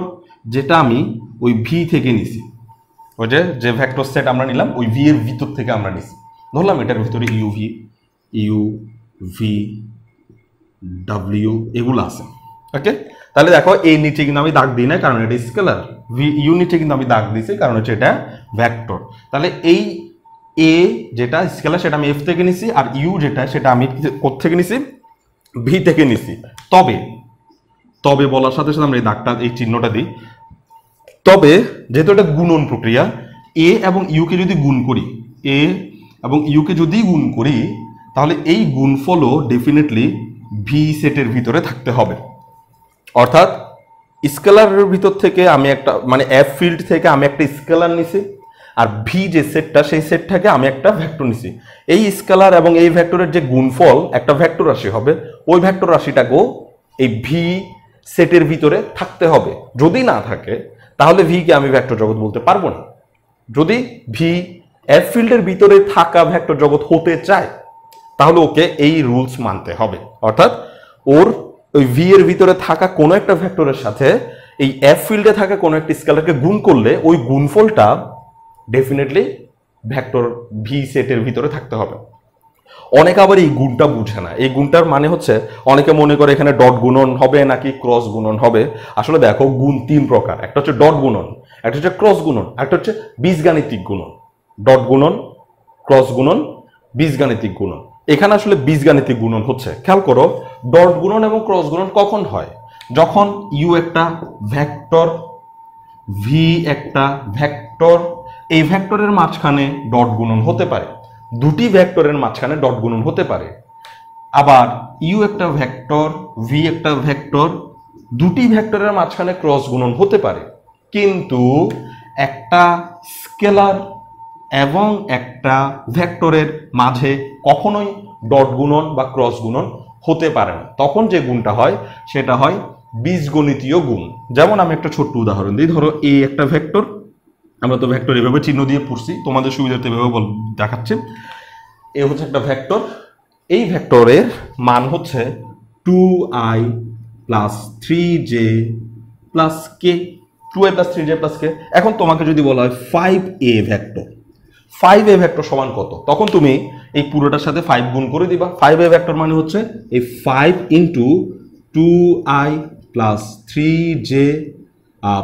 S1: যেটা আমি ওই ভি থেকে নিছি। ওই যে ভেক্টর সেট আমরা নিলাম ওই ভি এর ভিতর থেকে আমরা নিছি। ধরলাম এটার ভিতরে ইউ ভি ডাব্লিউ এগুলো আছে। ওকে, তাহলে দেখো এই নিচে কিন্তু আমি দাগ দিই না, কারণ এটা স্কেলার। ভি ইউ নিচে কিন্তু আমি দাগ দিয়েছি, কারণ হচ্ছে এটা ভেক্টর। তাহলে এই এ যেটা স্কেলার সেটা আমি এফ থেকে নিছি, আর ইউ যেটা সেটা আমি কোত্থেকে নিছি? ভি থেকে নিছি। তবে বলার সাথে সাথে আমরা এই দাগটা, এই চিহ্নটা দিই। তবে যেহেতু এটা গুণন প্রক্রিয়া, এ এবং ইউকে যদি গুণ করি, তাহলে এই গুণফলও ডেফিনেটলি ভি সেটের ভিতরে থাকতে হবে। অর্থাৎ স্কেলারের ভিতর থেকে আমি একটা, মানে এফ ফিল্ড থেকে আমি একটা স্কেলার নিছি, আর ভি যে সেটটা সেই সেটটাকে আমি একটা ভেক্টর নিছি। এই স্কেলার এবং এই ভেক্টরের যে গুণফল একটা ভেক্টর রাশি হবে, ওই ভেক্টর রাশিটাকেও এই ভি সেটের ভিতরে থাকতে হবে। যদি না থাকে তাহলে ভি কে আমি ভেক্টর জগৎ বলতে পারবো না। যদি ভি এফ ফিল্ডের ভিতরে থাকা ভেক্টর জগৎ হতে চায়, তাহলে ওকে এই রুলস মানতে হবে। অর্থাৎ ওর ওই ভি এর ভিতরে থাকা কোনো একটা ভেক্টরের সাথে এই এফ ফিল্ডে থাকা কোনো একটা স্কেলারকে গুণ করলে ওই গুণফলটা ডেফিনেটলি ভেক্টর ভি সেটের ভিতরে থাকতে হবে। অনেকে আবার এই গুণটা বুঝে না। এই গুণটার মানে হচ্ছে, অনেকে মনে করে এখানে ডট গুণন হবে নাকি ক্রস গুণন হবে। আসলে দেখো, গুণ 3 প্রকার। একটা হচ্ছে ডট গুণন, একটা হচ্ছে ক্রস গুণন, একটা হচ্ছে বীজগাণিতিক গুণন। ডট গুণন, ক্রস গুণন, বীজগাণিতিক গুণন। এখানে আসলে বীজগাণিতিক গুণন হচ্ছে, খেয়াল করো ডট গুণন এবং ক্রস গুণন কখন হয়? যখন ইউ একটা ভেক্টর, ভি একটা ভেক্টর, এই ভেক্টরের মাঝখানে ডট গুণন হতে পারে, দুটি ভেক্টরের মাঝখানে ডট গুণন হতে পারে। আবার ইউ একটা ভেক্টর, ভি একটা ভেক্টর, দুটি ভেক্টরের মাঝখানে ক্রস গুণন হতে পারে। কিন্তু একটা স্কেলার এবং একটা ভেক্টরের মাঝে কখনোই ডট গুণন বা ক্রস গুণন হতে পারে না। তখন যে গুণটা হয় সেটা হয় বীজগণিতীয় গুণ। যেমন আমি একটা ছোট্ট উদাহরণ দিই, ধরো এ একটা ভেক্টর, আমরা তো ভেক্টর এভাবে চিহ্ন দিয়ে পড়ছি, তোমাদের সুবিধার্থে এভাবে দেখাচ্ছে। এ হচ্ছে একটা ভেক্টর, এই ভেক্টরের মান হচ্ছে 2i প্লাস 3j প্লাস কে, 2i প্লাস 3j প্লাস কে। এখন তোমাকে যদি বলা হয় 5a ভেক্টর, 5a ভেক্টর সমান কত, তখন তুমি এই পুরোটার সাথে 5 গুণ করে দিবা। 5a ভেক্টর মানে হচ্ছে এই 5 into 2i plus 3j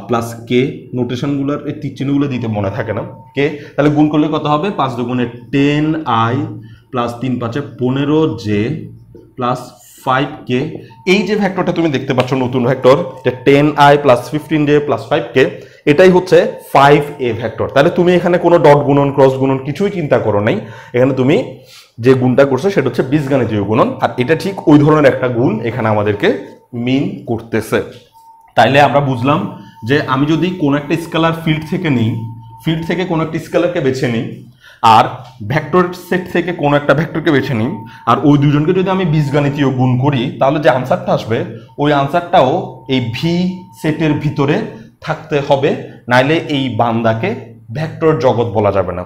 S1: plus K, নোটেশনগুলোর এই তীর চিহ্নগুলো দিতে মনে থাকে না, কে, তাহলে গুণ করলে কত হবে? 5 দুগুণে 10i plus 3 5 15j plus 5k। এই যে ভেক্টরটা তুমি দেখতে পাচ্ছ নতুন ভেক্টর, যে 10i plus 15j plus 5k, এটাই হচ্ছে 5a ভেক্টর। তাহলে তুমি এখানে কোনো ডট গুণন, ক্রস গুণন কিছুই চিন্তা করো নাই, এখানে তুমি যে গুণটা করছো সেটা হচ্ছে বীজগাণিতীয় গুণন। আর এটা ঠিক ওই ধরনের একটা গুণ এখানে আমাদেরকে মিন করতেছে। তাইলে আমরা বুঝলাম যে আমি যদি কোনো একটা স্কেলার ফিল্ড থেকে নিই, ফিল্ড থেকে কোনো একটা স্কেলারকে বেছে নিই, আর ভেক্টর সেট থেকে কোনো একটা ভেক্টরকে বেছে নিই, আর ওই দুজনকে যদি আমি বীজগাণিতীয় গুণ করি, তাহলে যে আনসারটা আসবে ওই আনসারটাও এই ভি সেটের ভিতরে থাকতে হবে, নাইলে এই বান্দাকে ভেক্টর জগৎ বলা যাবে না।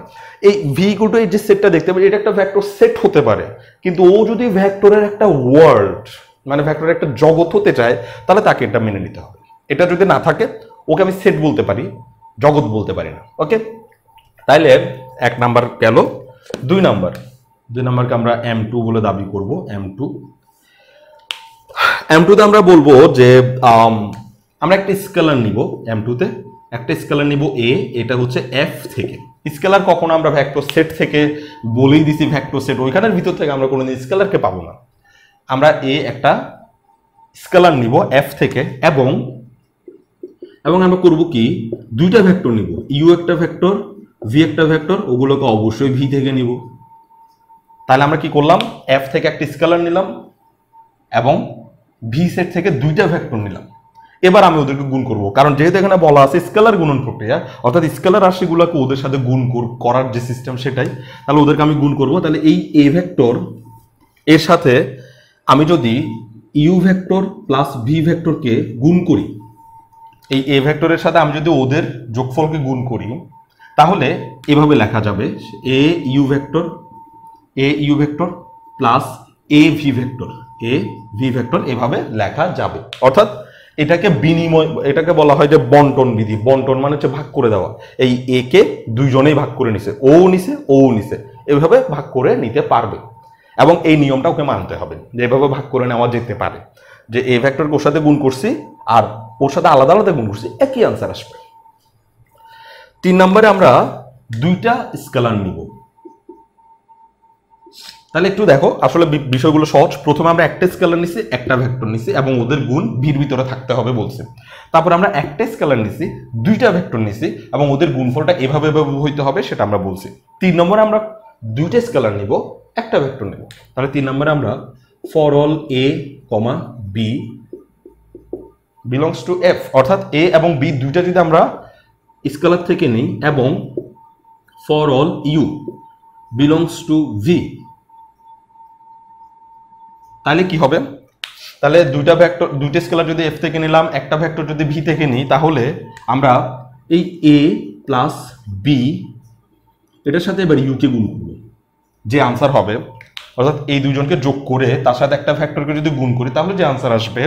S1: এই ভি ইকুয়াল টু এই যে সেটটা দেখতে পাচ্ছি, এটা একটা ভেক্টর সেট হতে পারে, কিন্তু ও যদি ভেক্টরের একটা ওয়ার্ল্ড, মানে ভেক্টরের একটা জগৎ হতে চায়, তাহলে তাকে এটা মেনে নিতে হবে। এটা যদি না থাকে, ওকে আমি সেট বলতে পারি, জগৎ বলতে পারি না। ওকে, তাইলে 1 নাম্বার গেল। 2 নাম্বারকে আমরা M2 বলে দাবি করব। M2 তে আমরা বলবো যে আমরা একটা স্কেলার নিব, M2 তে একটা স্কেলার নিব a, এটা হচ্ছে f থেকে। স্কেলার কখনো আমরা ভেক্টর সেট থেকে বলেই দিছি, ভেক্টর সেট ওইখানের ভিতর থেকে আমরা কোনোদিন স্কেলারকে পাবো না। আমরা a একটা স্কেলার নিব f থেকে, এবং আমরা করব কি, দুইটা ভেক্টর নিব, u একটা ভেক্টর, v একটা ভেক্টর, ওগুলোকে অবশ্যই v থেকে নিব। তাহলে আমরা কি করলাম, f থেকে একটা স্কেলার নিলাম এবং v সেট থেকে দুইটা ভেক্টর নিলাম। এবার আমি ওদেরকে গুণ করব, কারণ যেহেতু এখানে বলা আছে স্কেলার গুণন প্রক্রিয়া, অর্থাৎ স্কেলার রাশিগুলোকে ওদের সাথে গুণ করার যে সিস্টেম সেটাই, তাহলে ওদেরকে আমি গুণ করব। তাহলে এই a ভেক্টর এর সাথে আমি যদি u ভেক্টর প্লাস v ভেক্টরকে গুণ করি, এই a ভেক্টরের সাথে আমি যদি ওদের যোগফলকে গুণ করি, তাহলে এভাবে লেখা যাবে a u vector plus a v vector, এভাবে লেখা যাবে। অর্থাৎ এটাকে বিনিময়, এটাকে বলা হয় যে বন্টন বিধি। বন্টন মানে হচ্ছে ভাগ করে দেওয়া। এই a কে দুইজনেই ভাগ করে নিছে, ও নিছে, এভাবে ভাগ করে নিতে পারবে। এবং এই নিয়মটা ওকে মানতে হবে যে এভাবে ভাগ করে নেওয়া যেতে পারে, যে a ভেক্টরকে ওর সাথে গুণ করছি আর ওর সাথে আলাদা আলাদা গুণ করছি, একই আনসার আসবে। 3 নম্বরে আমরা দুইটা স্কেলার নিব। তাহলে একটু দেখো, আসলে বিষয়গুলো সহজ। প্রথমে আমরা একটা স্কেলার নিছি, একটা ভেক্টর নিছি, এবং ওদের গুণ ভির ভিতরে থাকতে হবে বলছে। তারপর আমরা একটা স্কেলার নিছি, দুইটা ভেক্টর নিছি, এবং ওদের গুণফলটা এভাবে হইতে হবে সেটা আমরা বলছি। 3 নম্বরে আমরা দুইটা স্কেলার নিব, একটা ভেক্টর নিব। তাহলে 3 নম্বরে আমরা for all a, b belongs to f, অর্থাৎ a এবং b দুইটা যদি আমরা স্কেলার থেকে নিই, এবং for all u belongs to v, তাহলে কি হবে? তাহলে দুইটা স্কেলার যদি f থেকে নিলাম, একটা ভেক্টর যদি v থেকে নিই, তাহলে আমরা এই a প্লাস b এটার সাথে এবার u কে গুণ করব, যে আনসার হবে, অর্থাৎ এই দুজনকে যোগ করে তার সাথে একটা ভেক্টরকে যদি গুণ করি, তাহলে যে আনসার আসবে,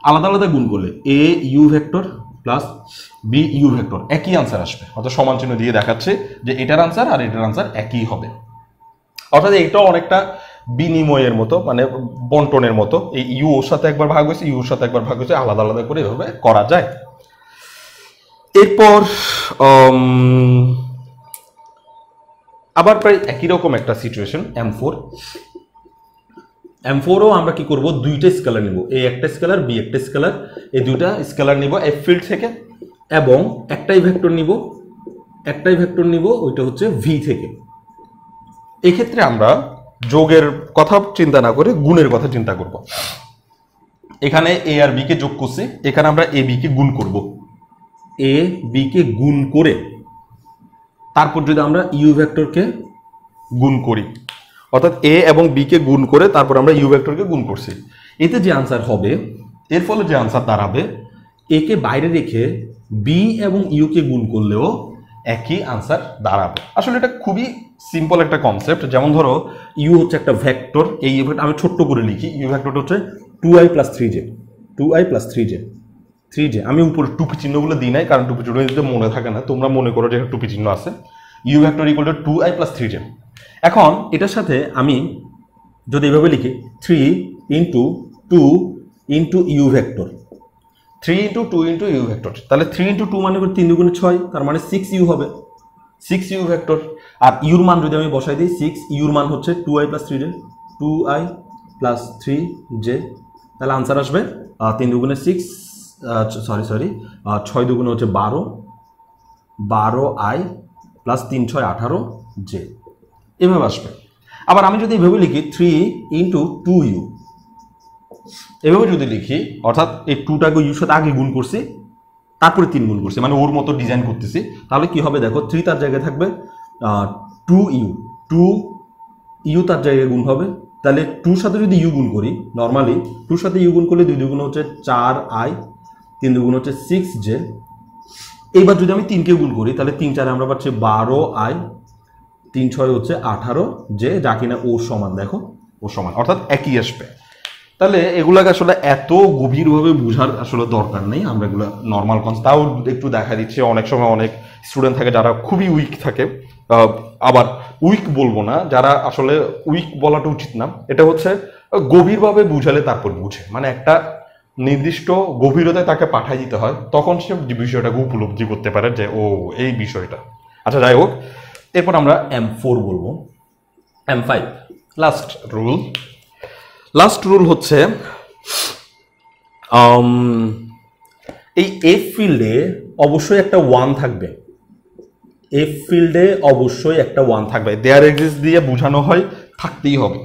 S1: আলাদা আলাদা গুণ করলে a u vector plus b u vector একই আনসার আসবে। অর্থাৎ সমান চিহ্ন দিয়ে দেখাচ্ছে যে এটার আনসার আর এটার আনসার একই হবে। অর্থাৎ এইটাও অনেকটা বিনিময়ের মতো, মানে বন্টনের মতো। এই ইউ ওর সাথে একবার ভাগ হয়েছে, ইউ ওর সাথে একবার ভাগ হয়েছে, আলাদা আলাদা করে এভাবে করা যায়। এরপর আবার প্রায় একই রকম একটা সিচুয়েশন M4ও আমরা কি করব, দুইটা স্কেলার নিব, এ একটা স্কেলার বি একটা স্কেলার, এই দুইটা স্কেলার নিব এফ ফিল্ড থেকে, এবং একটাই ভেক্টর নিব ওইটা হচ্ছে ভি থেকে। এক্ষেত্রে আমরা যোগের কথা চিন্তা না করে গুণের কথা চিন্তা করব। এখানে এ আর বি কে যোগ করছি, এখানে আমরা এ বি কে গুণ করব, এ বি কে গুণ করে তারপর যদি আমরা ইউ ভেক্টরকে গুণ করি, অর্থাৎ এ এবং বি কে গুণ করে তারপর আমরা ইউ ভেক্টরকে গুণ করছি, এতে যে আনসার হবে, এর ফলে যে আনসার দাঁড়াবে, এ কে বাইরে রেখে বি এবং ইউ কে গুণ করলেও একই আনসার দাঁড়াবে। আসলে এটা খুবই সিম্পল একটা কনসেপ্ট। যেমন ধরো ইউ হচ্ছে একটা ভেক্টর, এই আমি ছোট্ট করে লিখি, ইউ ভেক্টরটা হচ্ছে 2i + 3j, 2i + 3j। আমি উপরে টুপি চিহ্নগুলো দিই নাই, কারণ টুপি চিহ্ন দিতে মনে থাকে না, তোমরা মনে করো যে টুপি চিহ্ন আছে। U vector = 2i + 3j। এখন এটার সাথে আমি যদি এভাবে লিখি 3 × 2 × ইউ ভেক্টর, 3 × 2 × ইউ ভেক্টর, তাহলে 3 × 2 মানে 3 × 2 = 6, তার মানে 6u হবে, 6u ভেক্টর। আর ইউর মান যদি আমি বসাই দিই 6, ইউর মান হচ্ছে 2i + 3j, 2i + 3j, তাহলে আনসার আসবে 3 × 2 = 6, সরি 6 × 2 হচ্ছে 12, 12i + 3 × 6 18j, এভাবে আসবে। আবার আমি যদি এভাবে লিখি 3 × 2u, এভাবে যদি লিখি, অর্থাৎ এই 2টাকে ইউর সাথে আগে গুণ করছি, তারপরে 3 গুণ করছি, মানে ওর মতো ডিজাইন করতেছি, তাহলে কি হবে দেখো, 3 তার জায়গায় থাকবে 2u, 2u তার জায়গায় গুণ হবে, তাহলে 2 সাথে যদি ইউ গুণ করি, নর্মালি 2 সাথে ইউ গুণ করলে 2 × 2 হচ্ছে 4i, 3 × 2 হচ্ছে 6j। এইবার যদি আমি 3 কে গুণ করি, তাহলে 3 4 আমরা পাচ্ছি 12i, 3 6 হচ্ছে 18j, যা কিনা ওর সমান, দেখো ওর সমান, অর্থাৎ একই আসবে। তাহলে এগুলাকে আসলে এত গভীরভাবে বোঝার আসলে দরকার নেই, আমরা এগুলো নর্মাল কনসেপ্ট তাও একটু দেখা দিচ্ছে। অনেক সময় অনেক স্টুডেন্ট থাকে যারা খুবই উইক থাকে, আবার উইক বলবো না, যারা আসলে উইক বলাটা উচিত না, এটা হচ্ছে গভীরভাবে বুঝালে তারপর বুঝে, মানে একটা নির্দিষ্ট গভীরতায় তাকে পাঠাই দিতে হয়, তখন সে বিষয়টাকে উপলব্ধি করতে পারে যে ও এই বিষয়টা। আচ্ছা যাই হোক, এরপর আমরা M4 বলবো। M5 লাস্ট রুল হচ্ছে এই এফ ফিল্ডে অবশ্যই একটা 1 থাকবে, এফ ফিল্ডে অবশ্যই একটা 1 থাকবে, দেয়ার এক্সিস্ট দিয়ে বোঝানো হয়, থাকতেই হবে,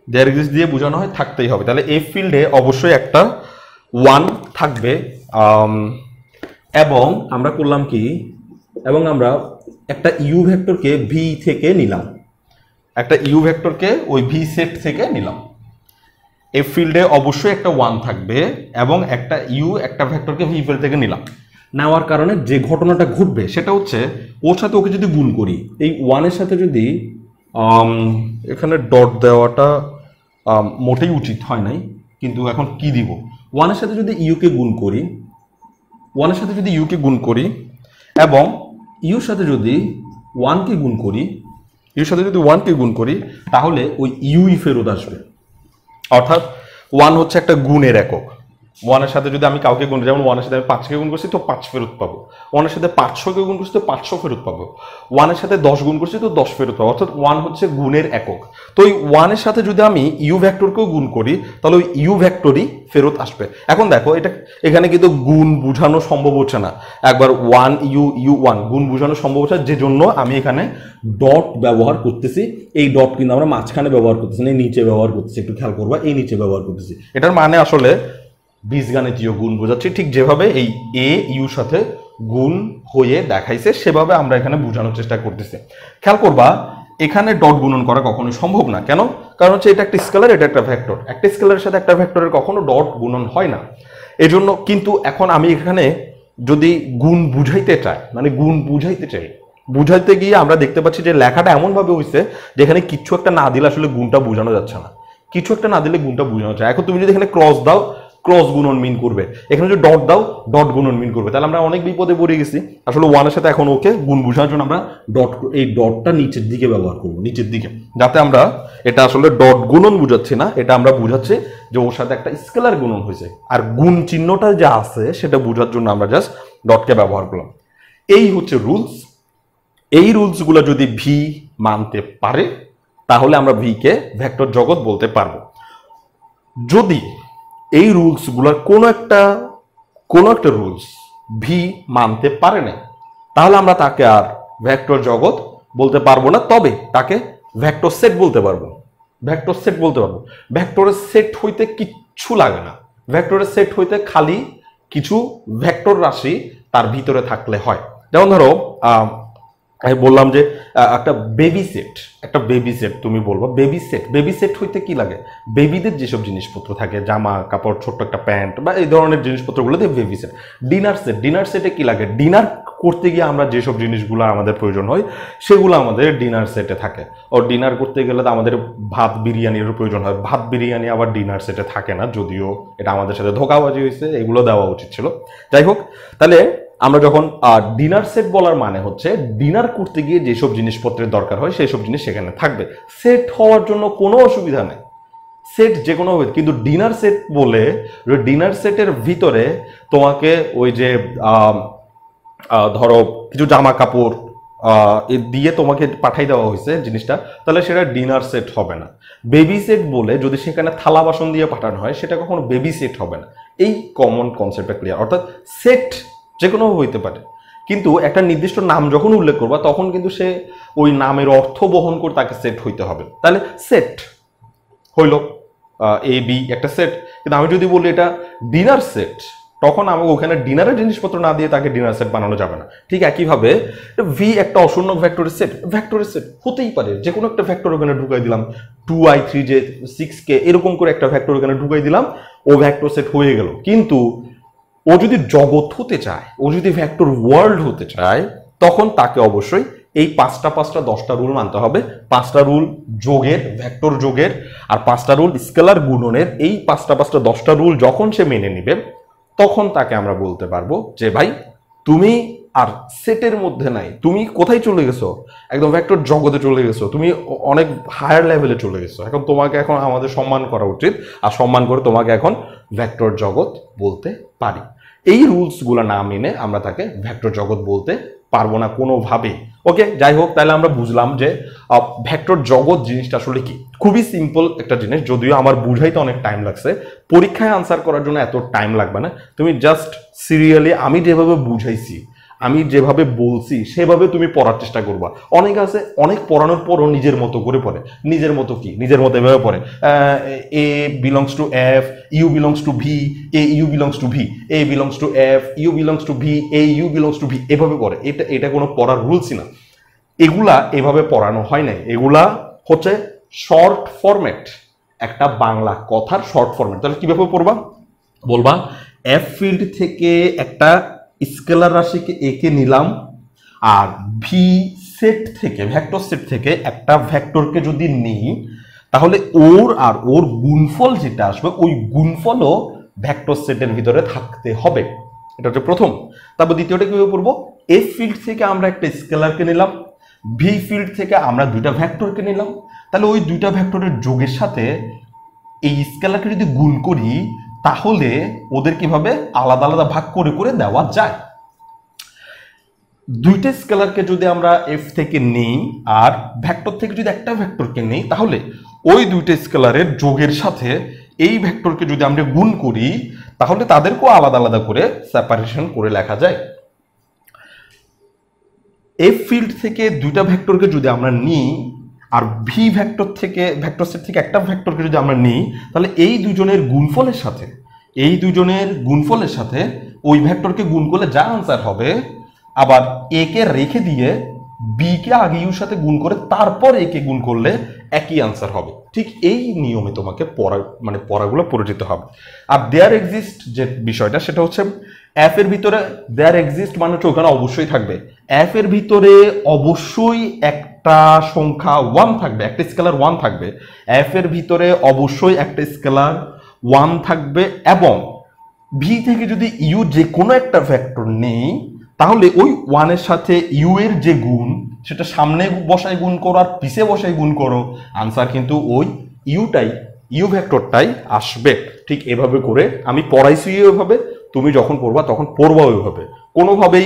S1: দেয়ার এক্সিস্ট দিয়ে বোঝানো হয়, থাকতেই হবে। তাহলে এফ ফিল্ডে অবশ্যই একটা 1 থাকবে। এবং আমরা করলাম কি, এবং আমরা একটা ইউ ভেক্টরকে ভি থেকে নিলাম, একটা ইউ ভেক্টরকে ওই ভি সেট থেকে নিলাম। এফ ফিল্ডে অবশ্যই একটা 1 থাকবে এবং একটা ইউ একটা ভেক্টরকে ভি ফিল্ড থেকে নিলাম। নেওয়ার কারণে যে ঘটনাটা ঘটবে সেটা হচ্ছে, ওর সাথে ওকে যদি গুণ করি, এই 1 এর সাথে যদি এখানে ডট দেওয়াটা মোটেই উচিত হয় নাই, কিন্তু এখন কি দিব, 1 এর সাথে যদি ইউকে গুণ করি, 1 এর সাথে যদি ইউকে গুণ করি এবং ইউর সাথে যদি 1কে গুণ করি, ইউর সাথে যদি 1কে গুণ করি, তাহলে ওই ইউই ফেরত আসবে। অর্থাৎ 1 হচ্ছে একটা গুণের একক, 1 এর সাথে যদি আমি কাউকে গুণ, যেমন 1 এর সাথে আমি 5কে গুণ করছি তো 5 ফেরত পাবো, 1 এর সাথে 500কে গুণ করছি তো 500 ফেরত পাবো, 1 এর সাথে 10 গুণ করছি তো 10 ফেরত পাবো। অর্থাৎ 1 হচ্ছে গুণের একক। তো ওই 1 এর সাথে যদি আমি ইউ ভেক্টরকেও গুণ করি, তাহলে ওই ইউ ভেক্টরই ফেরত আসবে। এখন দেখো, এটা এখানে কিন্তু গুণ বোঝানো সম্ভব হচ্ছে না, একবার 1 ইউ ইউ 1 গুণ বোঝানো সম্ভব হচ্ছে, যে জন্য আমি এখানে ডট ব্যবহার করতেছি। এই ডট কিন্তু আমরা মাঝখানে ব্যবহার করতেছি না, এই নিচে ব্যবহার করতেছি, একটু খেয়াল করবা, এই নিচে ব্যবহার করতেছি। এটার মানে আসলে বীজগাণিতীয় গুণ বোঝাচ্ছি, ঠিক যেভাবে এই এ ইউর সাথে গুণ হয়ে দেখাইছে সেভাবে আমরা এখানে বোঝানোর চেষ্টা করতেছি। খেয়াল করবা, এখানে ডট গুণন করা কখনোই সম্ভব না। কেন? কারণ হচ্ছে এটা একটা স্কেলার, এটা একটা ভেক্টর, একটা স্কেলারের সাথে একটা ভেক্টরের কখনো ডট গুণন হয় না। এজন্য কিন্তু এখন আমি এখানে যদি গুণ বুঝাইতে চাই, মানে গুণ বুঝাইতে চাই, বুঝাইতে গিয়ে আমরা দেখতে পাচ্ছি যে লেখাটা এমনভাবে হয়েছে যেখানে কিছু একটা না দিলে আসলে গুণটা বোঝানো যাচ্ছে না, কিছু একটা না দিলে গুণটা বোঝানো যাচ্ছে। এখন তুমি যদি এখানে ক্রস দাও, ক্রস গুণন মিন করবে, এখানে যদি ডট দাও, ডট গুণন মিন করবে, তাহলে আমরা অনেক বিপদে পড়ে গেছি। আসলে 1 এর সাথে এখন ওকে গুণ বোঝানোর জন্য আমরা ডট, এই ডটটা নিচের দিকে ব্যবহার করবো, নিচের দিকে, যাতে আমরা এটা আসলে ডট গুণন বুঝাচ্ছি না, এটা আমরা বুঝাচ্ছি যে ওর সাথে একটা স্কেলার গুণন হয়েছে। আর গুণ চিহ্নটা যা আছে সেটা বোঝার জন্য আমরা জাস্ট ডটকে ব্যবহার করলাম। এই হচ্ছে রুলস। এই রুলসগুলো যদি ভি মানতে পারে তাহলে আমরা ভি কে ভেক্টর জগৎ বলতে পারবো। যদি এই রুলসগুলোর কোনো একটা রুলস ভি মানতে পারে না তাহলে আমরা তাকে আর ভেক্টর জগৎ বলতে পারবো না, তবে তাকে ভেক্টর সেট বলতে পারবো। ভেক্টর সেট বলতে পারবো। ভেক্টরের সেট হইতে কিচ্ছু লাগে না, ভেক্টরের সেট হইতে খালি কিছু ভেক্টর রাশি তার ভিতরে থাকলে হয়। যেমন ধরো আমি বললাম যে একটা বেবি সেট তুমি বলবো বেবি সেট হইতে কি লাগে, বেবিদের যেসব জিনিসপত্র থাকে, জামা কাপড়, ছোট্ট একটা প্যান্ট বা এই ধরনের জিনিসপত্রগুলো দিয়ে বেবি সেট। ডিনার সেটে কি লাগে, ডিনার করতে গিয়ে আমরা যেসব জিনিসগুলো আমাদের প্রয়োজন হয় সেগুলো আমাদের ডিনার সেটে থাকে। ও ডিনার করতে গেলে তো আমাদের ভাত বিরিয়ানির প্রয়োজন হয়, ভাত বিরিয়ানি আবার ডিনার সেটে থাকে না, যদিও এটা আমাদের সাথে ধোঁকাবাজি হয়েছে, এগুলো দেওয়া উচিত ছিল। যাই হোক, তাহলে আমরা যখন ডিনার সেট বলার মানে হচ্ছে ডিনার করতে গিয়ে যেসব জিনিসপত্রের দরকার হয় সেই সব জিনিস সেখানে থাকবে। সেট হওয়ার জন্য কোনো অসুবিধা নেই, সেট যে কোনো হবে। কিন্তু ডিনার সেট বলে ডিনার সেটের ভিতরে তোমাকে ওই যে ধরো কিছু জামা কাপড় দিয়ে তোমাকে পাঠাই দেওয়া হয়েছে জিনিসটা, তাহলে সেটা ডিনার সেট হবে না। বেবি সেট বলে যদি সেখানে থালা বাসন দিয়ে পাঠানো হয় সেটা কখনো বেবি সেট হবে না। এই কমন কনসেপ্টটা ক্লিয়ার। অর্থাৎ সেট যে কোনো হইতে পারে, কিন্তু একটা নির্দিষ্ট নাম যখন উল্লেখ করবা তখন কিন্তু সে ওই নামের অর্থ বহন করে তাকে সেট হইতে হবে। তাহলে সেট হইল এ বি একটা সেট। কিন্তু আমি যদি বলি এটা ডিনার সেট, তখন আমাকে ওখানে ডিনারের জিনিসপত্র না দিয়ে তাকে ডিনার সেট বানানো যাবে না। ঠিক একইভাবে ভি একটা অশূন্য ভেক্টরের সেট হতেই পারে। যে কোনো একটা ভেক্টর ওখানে ঢুকাই দিলাম, 2i 3j 6k এরকম করে একটা ভেক্টর ওখানে ঢুকাই দিলাম, ও ভেক্টর সেট হয়ে গেল। কিন্তু ও যদি জগৎ হতে চায়, ও যদি ভেক্টর ওয়ার্ল্ড হতে চায়, তখন তাকে অবশ্যই এই 5টা রুল মানতে হবে। 5টা রুল যোগের, ভেক্টর যোগের, আর 5টা রুল স্কেলার গুণনের। এই 10টা রুল যখন সে মেনে নিবে তখন তাকে আমরা বলতে পারবো যে ভাই তুমি আর সেটের মধ্যে নাই, তুমি কোথায় চলে গেছো, একদম ভেক্টর জগতে চলে গেছো, তুমি অনেক হায়ার লেভেলে চলে গেছো। এখন তোমাকে এখন আমাদের সম্মান করা উচিত, আর সম্মান করে তোমাকে এখন ভেক্টর জগৎ বলতে পারি। এই রুলসগুলো না মেনে আমরা তাকে ভেক্টর জগৎ বলতে পারবো না কোনোভাবেই। ওকে, যাই হোক, তাহলে আমরা বুঝলাম যে ভেক্টর জগৎ জিনিসটা আসলে কি। খুবই সিম্পল একটা জিনিস, যদিও আমার বুঝাইতে অনেক টাইম লাগছে। পরীক্ষায় আনসার করার জন্য এত টাইম লাগবে না। তুমি জাস্ট সিরিয়ালি আমি যেভাবে বুঝাইছি, আমি যেভাবে বলছি সেভাবে তুমি পড়ার চেষ্টা করবা। অনেক আছে অনেক পড়ানোর পরও নিজের মতো করে পড়ে। নিজের মতো কি, নিজের মতো এভাবে পড়ে A belongs to F, U belongs to V, A U belongs to V, A belongs to F, U belongs to V, A U belongs to V, এভাবে পড়ে। এটা কোনো পড়ার রুলসই না। এগুলা এভাবে পড়ানো হয় নাই, এগুলা হচ্ছে শর্ট ফরম্যাট, একটা বাংলা কথার শর্ট ফরম্যাট। তাহলে কিভাবে পড়বা, বলবা এফ ফিল্ড থেকে একটা স্কেলার রাশিকে একে নিলাম, আর ভি সেট থেকে, ভেক্টর সেট থেকে একটা ভেক্টরকে যদি নিই, তাহলে ওর আর ওর গুণফল যেটা আসবে ওই গুণফলও ভেক্টর সেটের ভিতরে থাকতে হবে। এটা হচ্ছে প্রথম। তারপর দ্বিতীয়টা কিভাবে পড়বো, এফ ফিল্ড থেকে আমরা একটা স্কেলারকে নিলাম, ভি ফিল্ড থেকে আমরা দুইটা ভেক্টরকে নিলাম, তাহলে ওই দুইটা ভেক্টরের যোগের সাথে এই স্কেলারকে যদি গুণ করি তাহলে ওদের কিভাবে আলাদা আলাদা ভাগ করে করে দেওয়া যায়। দুইটা স্কেলারকে যদি আমরা এফ থেকে নেই আর ভেক্টর থেকে যদি একটা ভেক্টরকে নেই, তাহলে ওই দুইটা স্কেলারের যোগের সাথে এই ভেক্টরকে যদি আমরা গুণ করি তাহলে তাদেরকেও আলাদা আলাদা করে সেপারেশন করে লেখা যায়। এফ ফিল্ড থেকে দুইটা ভেক্টরকে যদি আমরা নিই আর ভি ভেক্টর থেকে, ভেক্টর সেট থেকে একটা ভেক্টরকে যদি আমরা নিই, তাহলে এই দুজনের গুণফলের সাথে ওই ভেক্টরকে গুণ করলে যা আনসার হবে, আবার এ কে রেখে দিয়ে বি কে আগে ইউর সাথে গুণ করে তারপর এ কে গুণ করলে একই আনসার হবে। ঠিক এই নিয়মে তোমাকে পড়াগুলো পড়ে যেতে হবে। আর দেয়ার এক্সিস্ট যে বিষয়টা সেটা হচ্ছে এফ এর ভিতরে দেয়ার এক্সিস্ট মানে হচ্ছে ওখানে অবশ্যই থাকবে। এফ এর ভিতরে অবশ্যই একটা সংখ্যা 1 থাকবে, একটা স্কেলার 1 থাকবে। এফ এর ভিতরে অবশ্যই একটা স্কেলার 1 থাকবে, এবং ভি থেকে যদি ইউ যে কোনো একটা ভেক্টর নেই তাহলে ওই 1 এর সাথে ইউ এর যে গুণ সেটা সামনে বসায় গুণ করো আর পিছে বসায় গুণ করো, আনসার কিন্তু ওই ইউ ভেক্টরটাই আসবে। ঠিক এভাবে করে আমি পড়াইছি, এভাবে তুমি যখন পড়বা তখন পড়বা ওইভাবে, কোনোভাবেই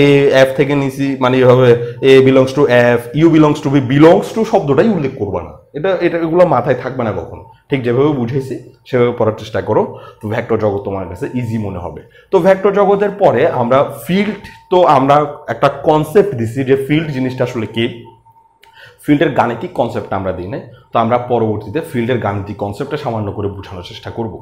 S1: এ এফ থেকে নিচি মানে এভাবে A belongs to F, U belongs to B, belongs to শব্দটাই উল্লেখ করবা না, এটা এগুলো মাথায় থাকবে না কখনো। ঠিক যেভাবে বুঝেছি সেভাবে পড়ার চেষ্টা করো, তো ভেক্টর জগৎ তোমার কাছে ইজি মনে হবে। তো ভেক্টর জগতের পরে আমরা ফিল্ড, তো আমরা একটা কনসেপ্ট দিছি যে ফিল্ড জিনিসটা আসলে কি, ফিল্ডের গাণিতিক কনসেপ্টটা আমরা দিই নাই, তো আমরা পরবর্তীতে ফিল্ডের গাণিতিক কনসেপ্টটা সামান্য করে বোঝানোর চেষ্টা করব।